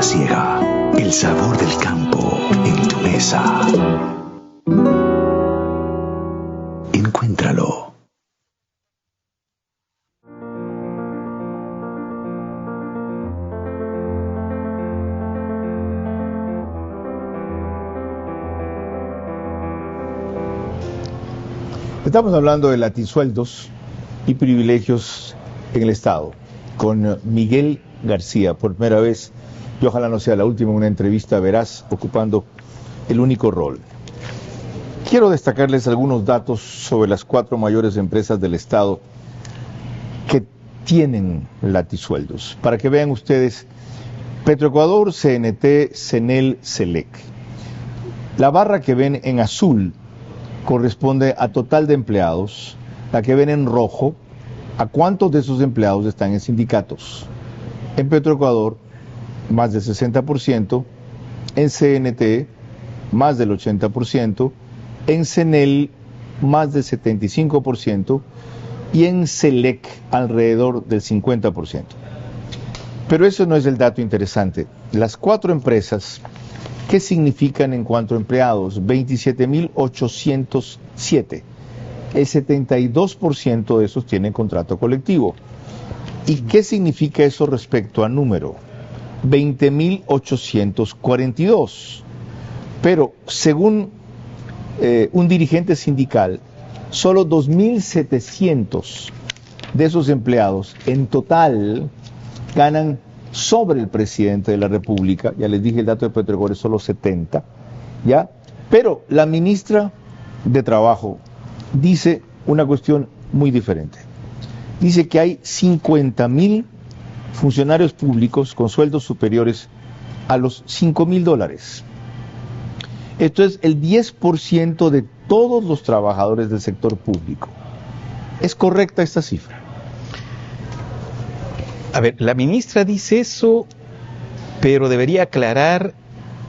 Ciega, el sabor del campo en tu mesa. Encuéntralo. Estamos hablando de latisueldos y privilegios en el Estado, con Miguel García, por primera vez, y ojalá no sea la última, una entrevista veraz, ocupando el único rol. Quiero destacarles algunos datos sobre las 4 mayores empresas del Estado que tienen latisueldos, para que vean ustedes: Petroecuador, CNT, CENEL, SELEC. La barra que ven en azul corresponde a total de empleados, la que ven en rojo a cuántos de esos empleados están en sindicatos. En Petroecuador, más del 60%, en CNT, más del 80%, en CENEL, más del 75%, y en SELEC, alrededor del 50%. Pero eso no es el dato interesante. Las 4 empresas, ¿qué significan en cuanto a empleados? 27.807. El 72% de esos tienen contrato colectivo. ¿Y qué significa eso respecto a número? 20.842. Pero según un dirigente sindical, solo 2.700 de esos empleados en total ganan sobre el presidente de la República. Ya les dije el dato de Petrogor es solo 70, ¿ya? Pero la ministra de Trabajo dice una cuestión muy diferente. Dice que hay 50,000 funcionarios públicos con sueldos superiores a los $5,000. Esto es el 10% de todos los trabajadores del sector público. ¿Es correcta esta cifra? A ver, la ministra dice eso, pero debería aclarar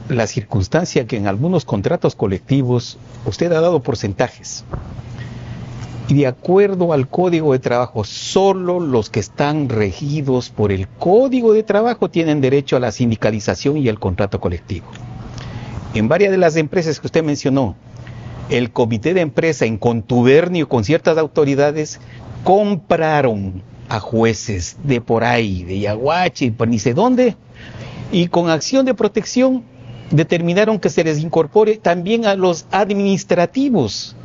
la circunstancia que en algunos contratos colectivos usted ha dado porcentajes. Y de acuerdo al Código de Trabajo, solo los que están regidos por el Código de Trabajo tienen derecho a la sindicalización y al contrato colectivo. En varias de las empresas que usted mencionó, el comité de empresa, en contubernio con ciertas autoridades, compraron a jueces de por ahí, de Yaguachi, por ni sé dónde, y con acción de protección determinaron que se les incorpore también a los administrativos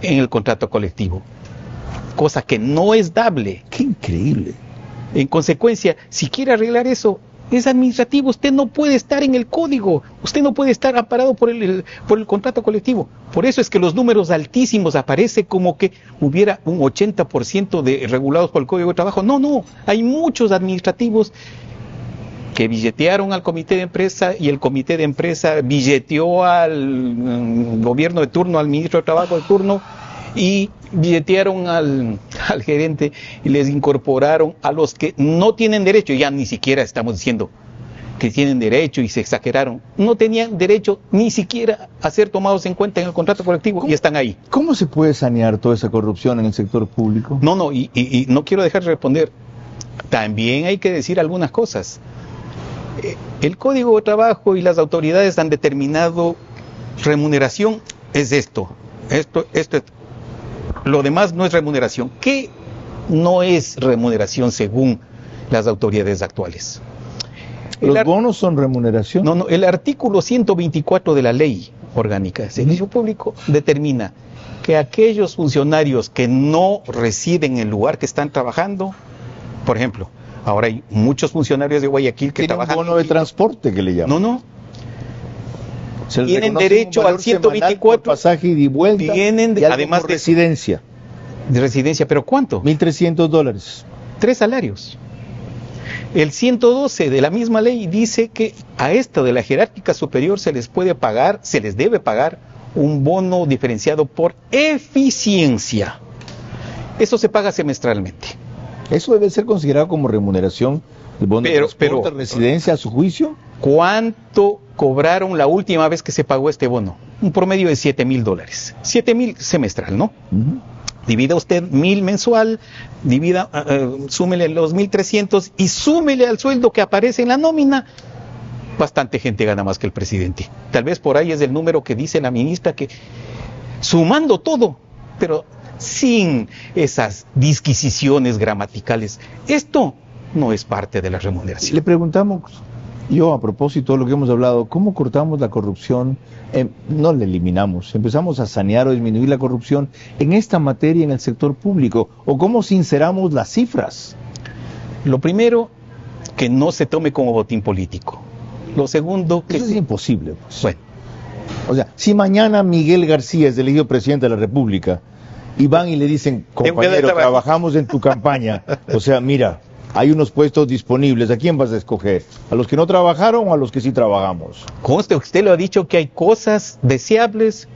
en el contrato colectivo, cosa que no es dable. ¡Qué increíble! En consecuencia, si quiere arreglar eso, es administrativo, usted no puede estar en el código, usted no puede estar amparado por el contrato colectivo. Por eso es que los números altísimos aparece como que hubiera un 80% de regulados por el Código de Trabajo. No, hay muchos administrativos que billetearon al comité de empresa y el comité de empresa billeteó al gobierno de turno, al ministro de Trabajo de turno, y billetearon al gerente y les incorporaron a los que no tienen derecho. Ya ni siquiera estamos diciendo que tienen derecho y se exageraron. No tenían derecho ni siquiera a ser tomados en cuenta en el contrato colectivo y están ahí. ¿Cómo se puede sanear toda esa corrupción en el sector público? No, y no quiero dejar de responder. También hay que decir algunas cosas. El Código de Trabajo y las autoridades han determinado remuneración es esto. Lo demás no es remuneración. ¿Qué no es remuneración según las autoridades actuales? ¿Los bonos son remuneración? No, el artículo 124 de la Ley Orgánica de Servicio Público determina que aquellos funcionarios que no residen en el lugar que están trabajando, por ejemplo, ahora hay muchos funcionarios de Guayaquil que trabajan... ¿Tienen bono de transporte que le llaman? No. Tienen derecho al 124 pasaje ida y vuelta, además de residencia. De residencia, ¿pero cuánto? $1,300. 3 salarios. El 112 de la misma ley dice que a esta de la jerárquica superior se les debe pagar un bono diferenciado por eficiencia. Eso se paga semestralmente. ¿Eso debe ser considerado como remuneración? ¿El bono de transporte, residencia, a su juicio? ¿Cuánto cobraron la última vez que se pagó este bono? Un promedio de $7,000. $7,000 semestral, ¿no? Divida usted 1,000 mensual, súmele los 1,300 y súmele al sueldo que aparece en la nómina. Bastante gente gana más que el presidente. Tal vez por ahí es el número que dice la ministra, que sumando todo, pero sin esas disquisiciones gramaticales, esto no es parte de la remuneración. Le preguntamos, yo a propósito de lo que hemos hablado, ¿cómo cortamos la corrupción? No la eliminamos, empezamos a sanear o disminuir la corrupción en esta materia en el sector público, o cómo sinceramos las cifras. Lo primero, que no se tome como botín político. Lo segundo, que... Eso es imposible, pues. Bueno, o sea, si mañana Miguel García es elegido presidente de la República y van y le dicen, compañero, trabajamos en tu campaña, o sea, mira, hay unos puestos disponibles, ¿a quién vas a escoger? ¿A los que no trabajaron o a los que sí trabajamos? Conste, usted lo ha dicho, que hay cosas deseables,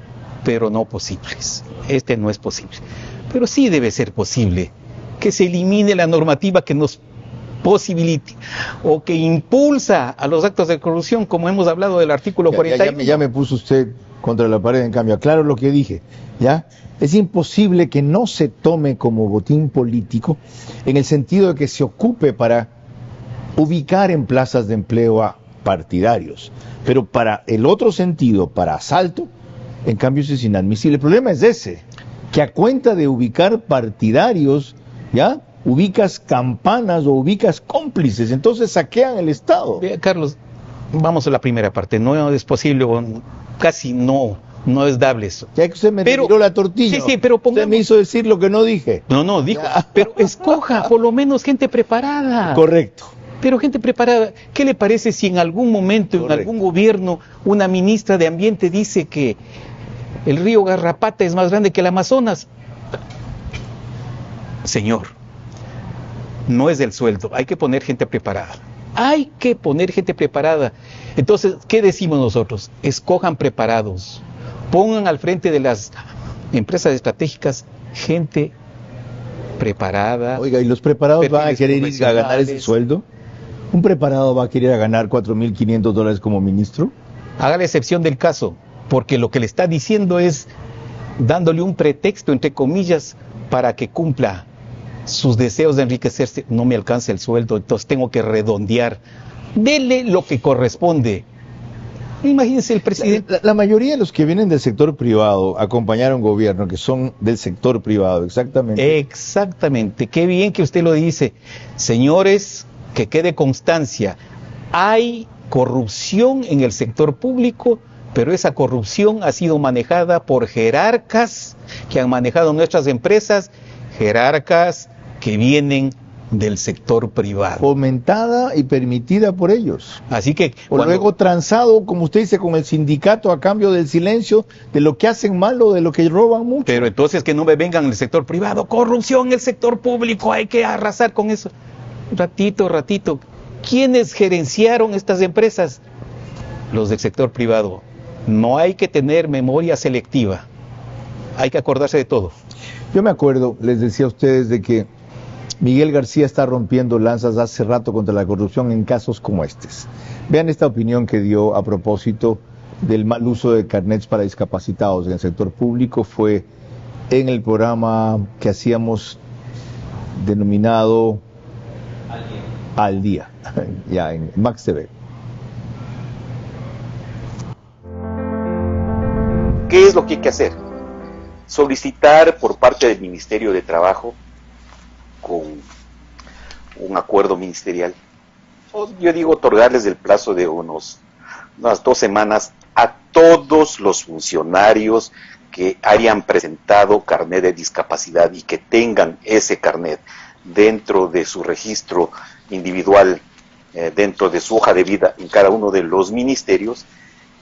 pero no posibles. Este no es posible. Pero sí debe ser posible que se elimine la normativa que nos posibilite o que impulsa a los actos de corrupción, como hemos hablado del artículo 41. Ya me puso usted contra la pared, en cambio, aclaro lo que dije, ¿ya? Es imposible que no se tome como botín político en el sentido de que se ocupe para ubicar en plazas de empleo a partidarios. Pero para el otro sentido, para asalto, en cambio eso es inadmisible. El problema es ese, que a cuenta de ubicar partidarios, ¿ya?, ubicas campanas o ubicas cómplices, entonces saquean el Estado. Carlos, vamos a la primera parte. No es posible, casi no No es dable eso. Ya que usted me tiró la tortilla. Sí, pero usted me hizo decir lo que no dije. No, dijo. Pero escoja por lo menos gente preparada. Correcto. Pero gente preparada. ¿Qué le parece si en algún momento, en algún gobierno, una ministra de Ambiente dice que el río Garrapata es más grande que el Amazonas? Señor, no es del sueldo. Hay que poner gente preparada. Hay que poner gente preparada. Entonces, ¿qué decimos nosotros? Escojan preparados. Pongan al frente de las empresas estratégicas gente preparada. Oiga, ¿y los preparados van a querer ir a ganar ese sueldo? ¿Un preparado va a querer ganar $4,500 como ministro? Haga la excepción del caso, porque lo que le está diciendo es dándole un pretexto, entre comillas, para que cumpla sus deseos de enriquecerse. No me alcanza el sueldo, entonces tengo que redondear. Dele lo que corresponde. Imagínense el presidente. La mayoría de los que vienen del sector privado acompañaron gobierno, que son del sector privado, exactamente. Exactamente. Qué bien que usted lo dice. Señores, que quede constancia. Hay corrupción en el sector público, pero esa corrupción ha sido manejada por jerarcas que han manejado nuestras empresas, jerarcas que vienen del sector privado. Fomentada y permitida por ellos. Así que luego transado, como usted dice, con el sindicato a cambio del silencio de lo que hacen mal o de lo que roban mucho. Pero entonces que no me vengan en el sector privado, corrupción en el sector público, hay que arrasar con eso. Ratito. ¿Quiénes gerenciaron estas empresas? Los del sector privado. No hay que tener memoria selectiva. Hay que acordarse de todo. Yo me acuerdo, les decía a ustedes de que Miguel García está rompiendo lanzas hace rato contra la corrupción en casos como estos. Vean esta opinión que dio a propósito del mal uso de carnets para discapacitados en el sector público. Fue en el programa que hacíamos denominado Al Día, ya en Max TV. ¿Qué es lo que hay que hacer? Solicitar por parte del Ministerio de Trabajo, con un acuerdo ministerial, yo digo otorgarles el plazo de unas 2 semanas a todos los funcionarios que hayan presentado carnet de discapacidad y que tengan ese carnet dentro de su registro individual, dentro de su hoja de vida en cada uno de los ministerios,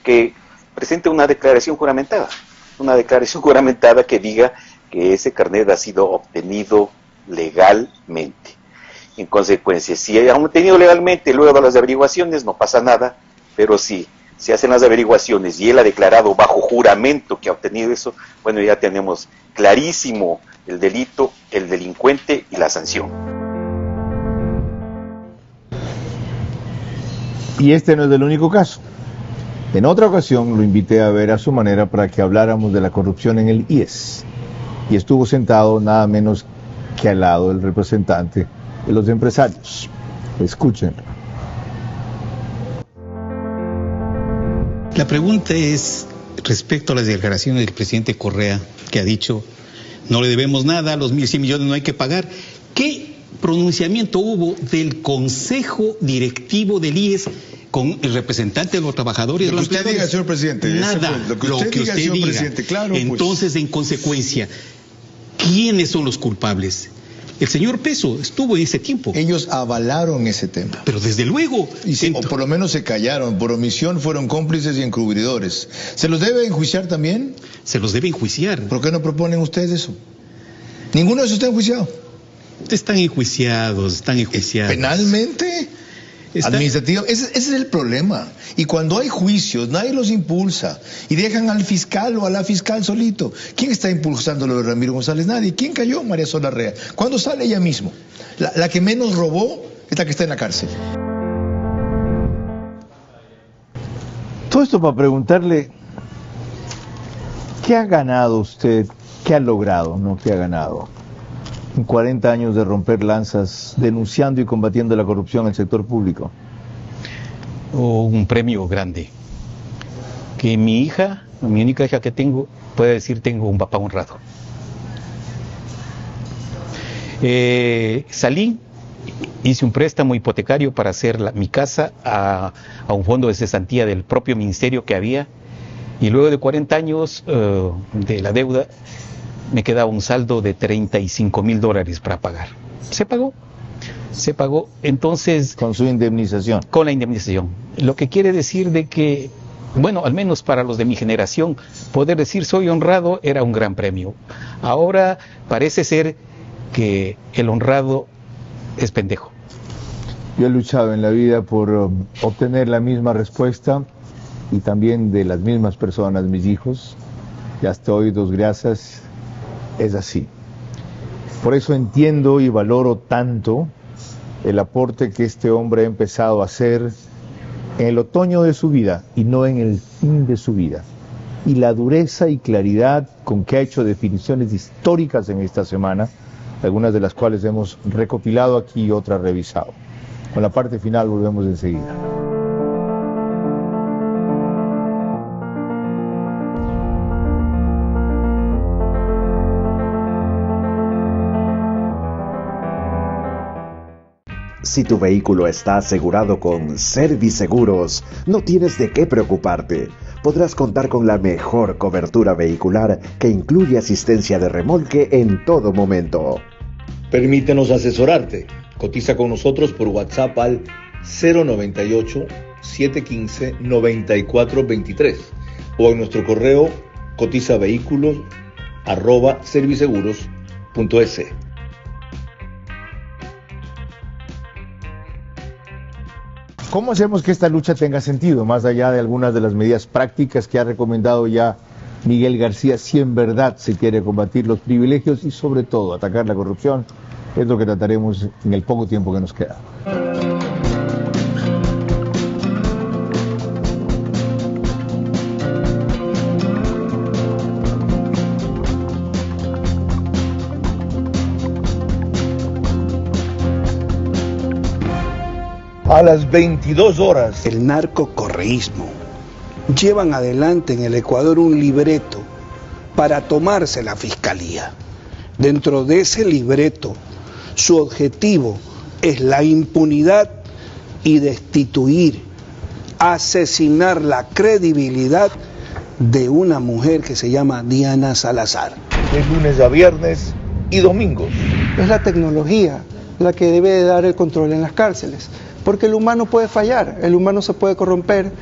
que presente una declaración juramentada que diga que ese carnet ha sido obtenido legalmente. En consecuencia, si han obtenido legalmente luego de las averiguaciones, no pasa nada, pero si se hacen las averiguaciones y él ha declarado bajo juramento que ha obtenido eso, bueno, ya tenemos clarísimo el delito, el delincuente y la sanción. Y este no es el único caso. En otra ocasión lo invité a ver a su manera para que habláramos de la corrupción en el IES. Y estuvo sentado nada menos que al lado del representante de los empresarios. Escúchenlo. La pregunta es respecto a las declaraciones del presidente Correa, que ha dicho no le debemos nada, los 1.100 millones no hay que pagar. ¿Qué pronunciamiento hubo del Consejo Directivo del IES con el representante de los trabajadores? Lo que usted diga, señor presidente. Nada, lo que usted diga, señor presidente, claro. Entonces, en consecuencia, ¿quiénes son los culpables? El señor Peso estuvo en ese tiempo. Ellos avalaron ese tema. Pero desde luego. O por lo menos se callaron. Por omisión fueron cómplices y encubridores. ¿Se los debe enjuiciar también? Se los debe enjuiciar. ¿Por qué no proponen ustedes eso? ¿Ninguno de esos está enjuiciado? Están enjuiciados. ¿Penalmente? Administrativo, ese es el problema. Y cuando hay juicios, nadie los impulsa y dejan al fiscal o a la fiscal solito. ¿Quién está impulsando lo de Ramiro González? Nadie. ¿Quién cayó? María Sola Rea. ¿Cuándo sale ella mismo? La que menos robó es la que está en la cárcel. Todo esto para preguntarle, ¿qué ha ganado usted? ¿Qué ha logrado? No, ¿qué ha ganado? En 40 años de romper lanzas, denunciando y combatiendo la corrupción en el sector público. Un premio grande. Que mi hija, mi única hija que tengo, puede decir tengo un papá honrado. Salí, hice un préstamo hipotecario para hacer mi casa a un fondo de cesantía del propio ministerio que había, Y luego de 40 años de la deuda, me quedaba un saldo de $35,000 para pagar. Se pagó, entonces... Con su indemnización. Con la indemnización. Lo que quiere decir de que, bueno, al menos para los de mi generación, poder decir soy honrado era un gran premio. Ahora parece ser que el honrado es pendejo. Yo he luchado en la vida por obtener la misma respuesta y también de las mismas personas, mis hijos. Ya estoy, dos gracias, es así. Por eso entiendo y valoro tanto el aporte que este hombre ha empezado a hacer en el otoño de su vida y no en el fin de su vida. Y la dureza y claridad con que ha hecho definiciones históricas en esta semana, algunas de las cuales hemos recopilado aquí y otras revisado. Con la parte final volvemos enseguida. Si tu vehículo está asegurado con Serviseguros, no tienes de qué preocuparte. Podrás contar con la mejor cobertura vehicular que incluye asistencia de remolque en todo momento. Permítenos asesorarte. Cotiza con nosotros por WhatsApp al 098-715-9423 o en nuestro correo cotizavehículos@serviseguros.es. ¿Cómo hacemos que esta lucha tenga sentido, más allá de algunas de las medidas prácticas que ha recomendado ya Miguel García, si en verdad se quiere combatir los privilegios y sobre todo atacar la corrupción? Es lo que trataremos en el poco tiempo que nos queda. A las 22 horas. El narcocorreísmo llevan adelante en el Ecuador un libreto para tomarse la fiscalía. Dentro de ese libreto, su objetivo es la impunidad y destituir, asesinar la credibilidad de una mujer que se llama Diana Salazar. De lunes a viernes y domingos. Es la tecnología la que debe de dar el control en las cárceles. Porque el humano puede fallar, el humano se puede corromper.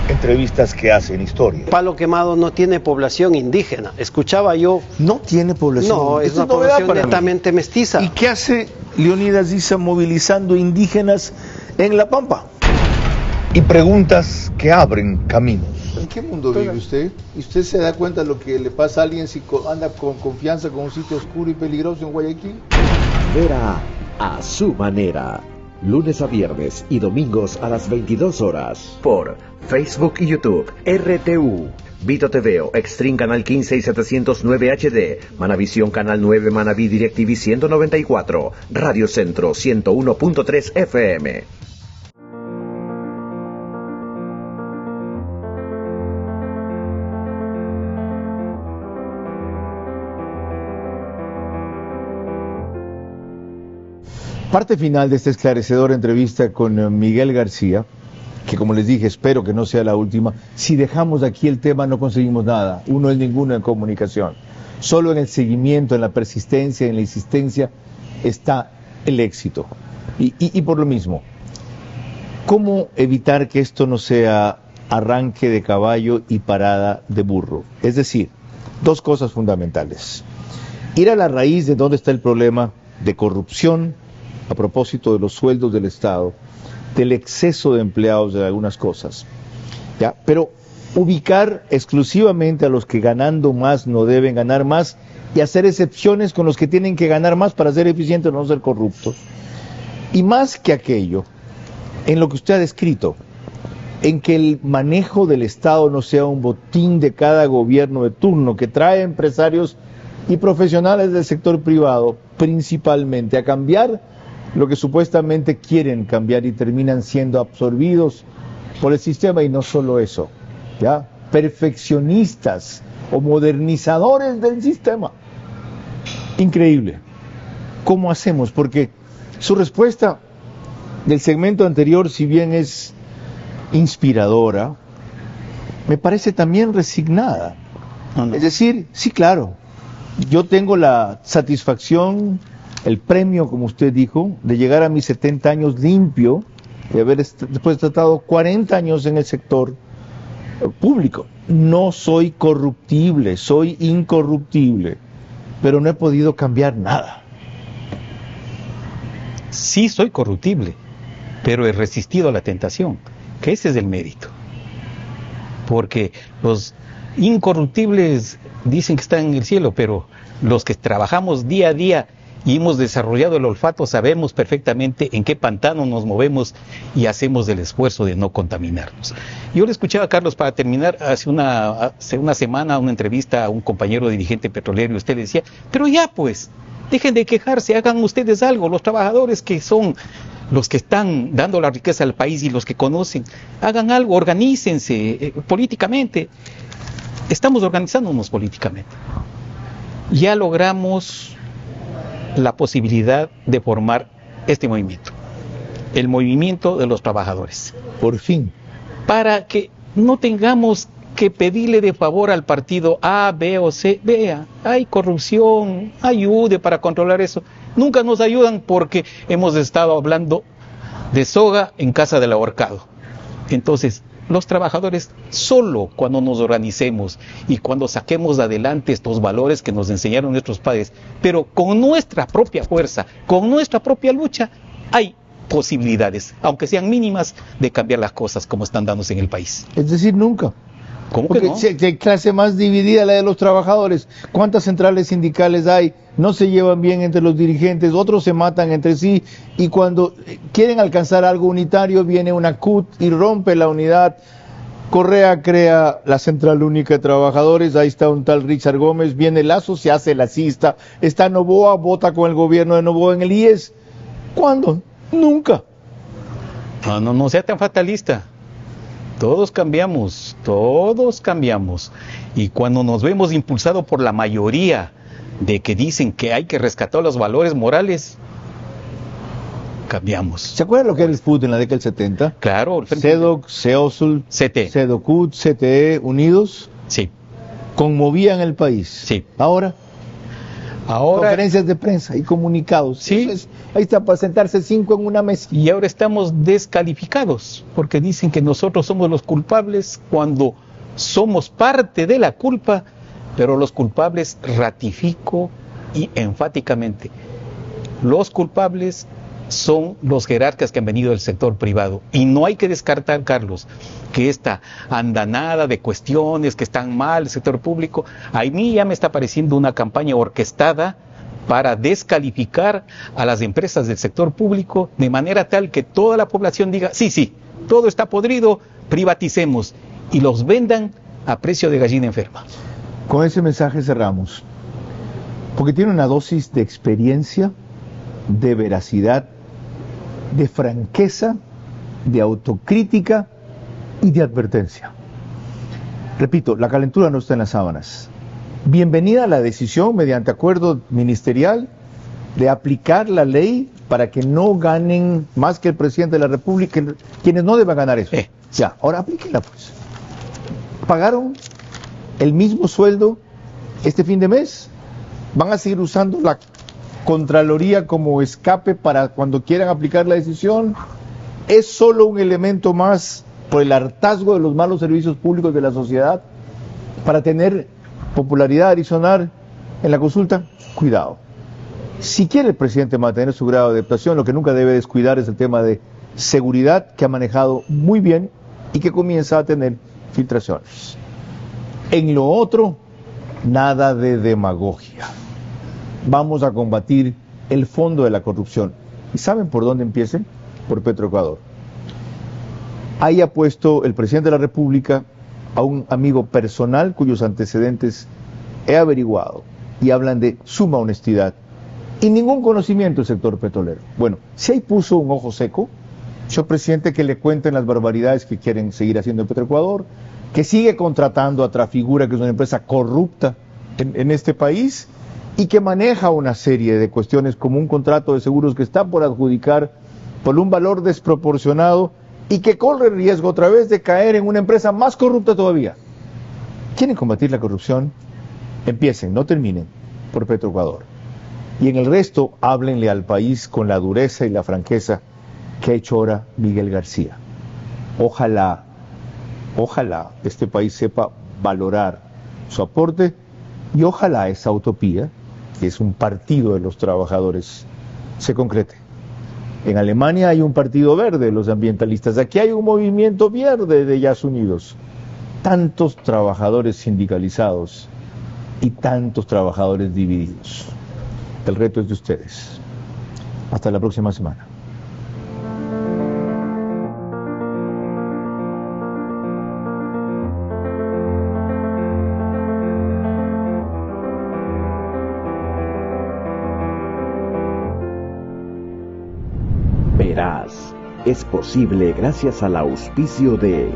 Entrevistas que hacen historia. Palo Quemado no tiene población indígena. Escuchaba yo... No tiene población. No, es una población netamente mestiza. ¿Y qué hace Leonidas Issa movilizando indígenas en La Pampa? Y preguntas que abren caminos. ¿En qué mundo vive usted? ¿Y usted se da cuenta de lo que le pasa a alguien si anda con confianza con un sitio oscuro y peligroso en Guayaquil? Verá a su manera. Lunes a viernes y domingos a las 22 horas. Por Facebook y YouTube, RTU, Vito TVO, Extreme Canal 15 y 709 HD, Manavisión Canal 9, Manaví DirecTV 194, Radio Centro 101.3 FM. Parte final de esta esclarecedora entrevista con Miguel García, que como les dije, espero que no sea la última. Si dejamos aquí el tema no conseguimos nada, uno es ninguno en comunicación. Solo en el seguimiento, en la persistencia, en la insistencia está el éxito. Y por lo mismo, ¿cómo evitar que esto no sea arranque de caballo y parada de burro? Es decir, dos cosas fundamentales. Ir a la raíz de dónde está el problema de corrupción, a propósito de los sueldos del Estado, del exceso de empleados de algunas cosas, ¿ya? Pero ubicar exclusivamente a los que ganando más no deben ganar más y hacer excepciones con los que tienen que ganar más para ser eficientes o no ser corruptos. Y más que aquello, en lo que usted ha descrito, en que el manejo del Estado no sea un botín de cada gobierno de turno que trae empresarios y profesionales del sector privado principalmente a cambiar lo que supuestamente quieren cambiar y terminan siendo absorbidos por el sistema. Y no solo eso, ¿ya? Perfeccionistas o modernizadores del sistema. Increíble. ¿Cómo hacemos? Porque su respuesta del segmento anterior, si bien es inspiradora, me parece también resignada. Es decir, sí, claro, yo tengo la satisfacción, el premio, como usted dijo, de llegar a mis 70 años limpio, de haber después tratado 40 años en el sector público. No soy corruptible, soy incorruptible, pero no he podido cambiar nada. Sí soy corruptible, pero he resistido a la tentación, que ese es el mérito. Porque los incorruptibles dicen que están en el cielo, pero los que trabajamos día a día y hemos desarrollado el olfato sabemos perfectamente en qué pantano nos movemos y hacemos el esfuerzo de no contaminarnos. Yo le escuchaba a Carlos, para terminar, hace una semana, una entrevista a un compañero dirigente petrolero, y usted le decía, pero ya pues, dejen de quejarse, hagan ustedes algo, los trabajadores que son los que están dando la riqueza al país y los que conocen, hagan algo, organícense políticamente. Estamos organizándonos políticamente. Ya logramos la posibilidad de formar este movimiento, el movimiento de los trabajadores. Por fin. Para que no tengamos que pedirle de favor al partido A, B o C. Vea, hay corrupción, ayude para controlar eso. Nunca nos ayudan porque hemos estado hablando de soga en casa del ahorcado. Entonces, los trabajadores, solo cuando nos organicemos y cuando saquemos adelante estos valores que nos enseñaron nuestros padres, pero con nuestra propia fuerza, con nuestra propia lucha, hay posibilidades, aunque sean mínimas, de cambiar las cosas como están dándose en el país. Es decir, nunca. ¿Cómo Porque que no? ¿Qué clase más dividida la de los trabajadores? ¿Cuántas centrales sindicales hay? No se llevan bien entre los dirigentes, otros se matan entre sí, y cuando quieren alcanzar algo unitario viene una CUT y rompe la unidad. Correa crea la Central Única de Trabajadores, ahí está un tal Richard Gómez, viene Lazo, se hace lacista, está Noboa, vota con el gobierno de Noboa en el IES. ¿Cuándo? Nunca. No sea tan fatalista. Todos cambiamos, y cuando nos vemos impulsados por la mayoría de que dicen que hay que rescatar los valores morales, cambiamos. ¿Se acuerdan lo que era el FUT en la década del 70? Claro. CEDOC, CEOSUL, CT. CEDOCUT, CTE, unidos. Sí. Conmovían el país. Sí. Ahora, conferencias de prensa y comunicados. Sí. Ahí está para sentarse 5 en una mesa. Y ahora estamos descalificados porque dicen que nosotros somos los culpables cuando somos parte de la culpa, pero los culpables, ratifico y enfáticamente, los culpables son los jerarcas que han venido del sector privado. Y no hay que descartar, Carlos, que esta andanada de cuestiones que están mal el sector público, a mí ya me está pareciendo una campaña orquestada para descalificar a las empresas del sector público de manera tal que toda la población diga, sí, todo está podrido, privaticemos, y los vendan a precio de gallina enferma. Con ese mensaje cerramos, porque tiene una dosis de experiencia, de veracidad, de franqueza, de autocrítica y de advertencia. Repito, la calentura no está en las sábanas. Bienvenida a la decisión, mediante acuerdo ministerial, de aplicar la ley para que no ganen más que el presidente de la República, quienes no deban ganar eso. Ya, ahora aplíquenla pues. ¿Pagaron el mismo sueldo este fin de mes? ¿Van a seguir usando la Contraloría como escape para cuando quieran aplicar la decisión? ¿Es solo un elemento más por el hartazgo de los malos servicios públicos de la sociedad para tener popularidad adicional en la consulta? Cuidado. Si quiere el presidente mantener su grado de adaptación, lo que nunca debe descuidar es el tema de seguridad, que ha manejado muy bien y que comienza a tener filtraciones. En lo otro, nada de demagogia. Vamos a combatir el fondo de la corrupción. ¿Y saben por dónde empiecen? Por Petroecuador. Ahí ha puesto el presidente de la República a un amigo personal cuyos antecedentes he averiguado y hablan de suma honestidad y ningún conocimiento del sector petrolero. Bueno, si ahí puso un ojo seco, señor presidente, que le cuenten las barbaridades que quieren seguir haciendo en Petroecuador, que sigue contratando a Trafigura, que es una empresa corrupta en este país, y que maneja una serie de cuestiones como un contrato de seguros que está por adjudicar por un valor desproporcionado y que corre el riesgo otra vez de caer en una empresa más corrupta todavía. ¿Quieren combatir la corrupción? Empiecen, no terminen, por Petroecuador. Y en el resto, háblenle al país con la dureza y la franqueza que ha hecho ahora Miguel García. Ojalá este país sepa valorar su aporte y ojalá esa utopía, que es un partido de los trabajadores, se concrete. En Alemania hay un partido verde, los ambientalistas. Aquí hay un movimiento verde de Yas Unidos. Tantos trabajadores sindicalizados y tantos trabajadores divididos. El reto es de ustedes. Hasta la próxima semana. Veraz es posible gracias al auspicio de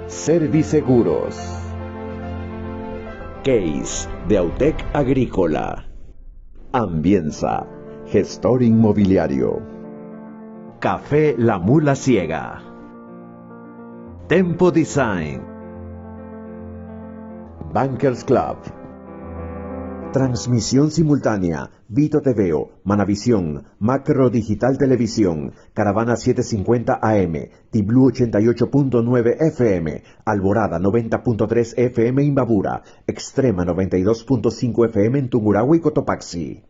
Serviseguros, Case de Autec Agrícola, Ambienza, gestor inmobiliario, Café La Mula Ciega, Tempo Design, Bankers Club, transmisión simultánea, Vito TVO, Manavisión, Macro Digital Televisión, Caravana 750 AM, Tiblu 88.9 FM, Alborada 90.3 FM Imbabura, Extrema 92.5 FM en Tungurahua y Cotopaxi.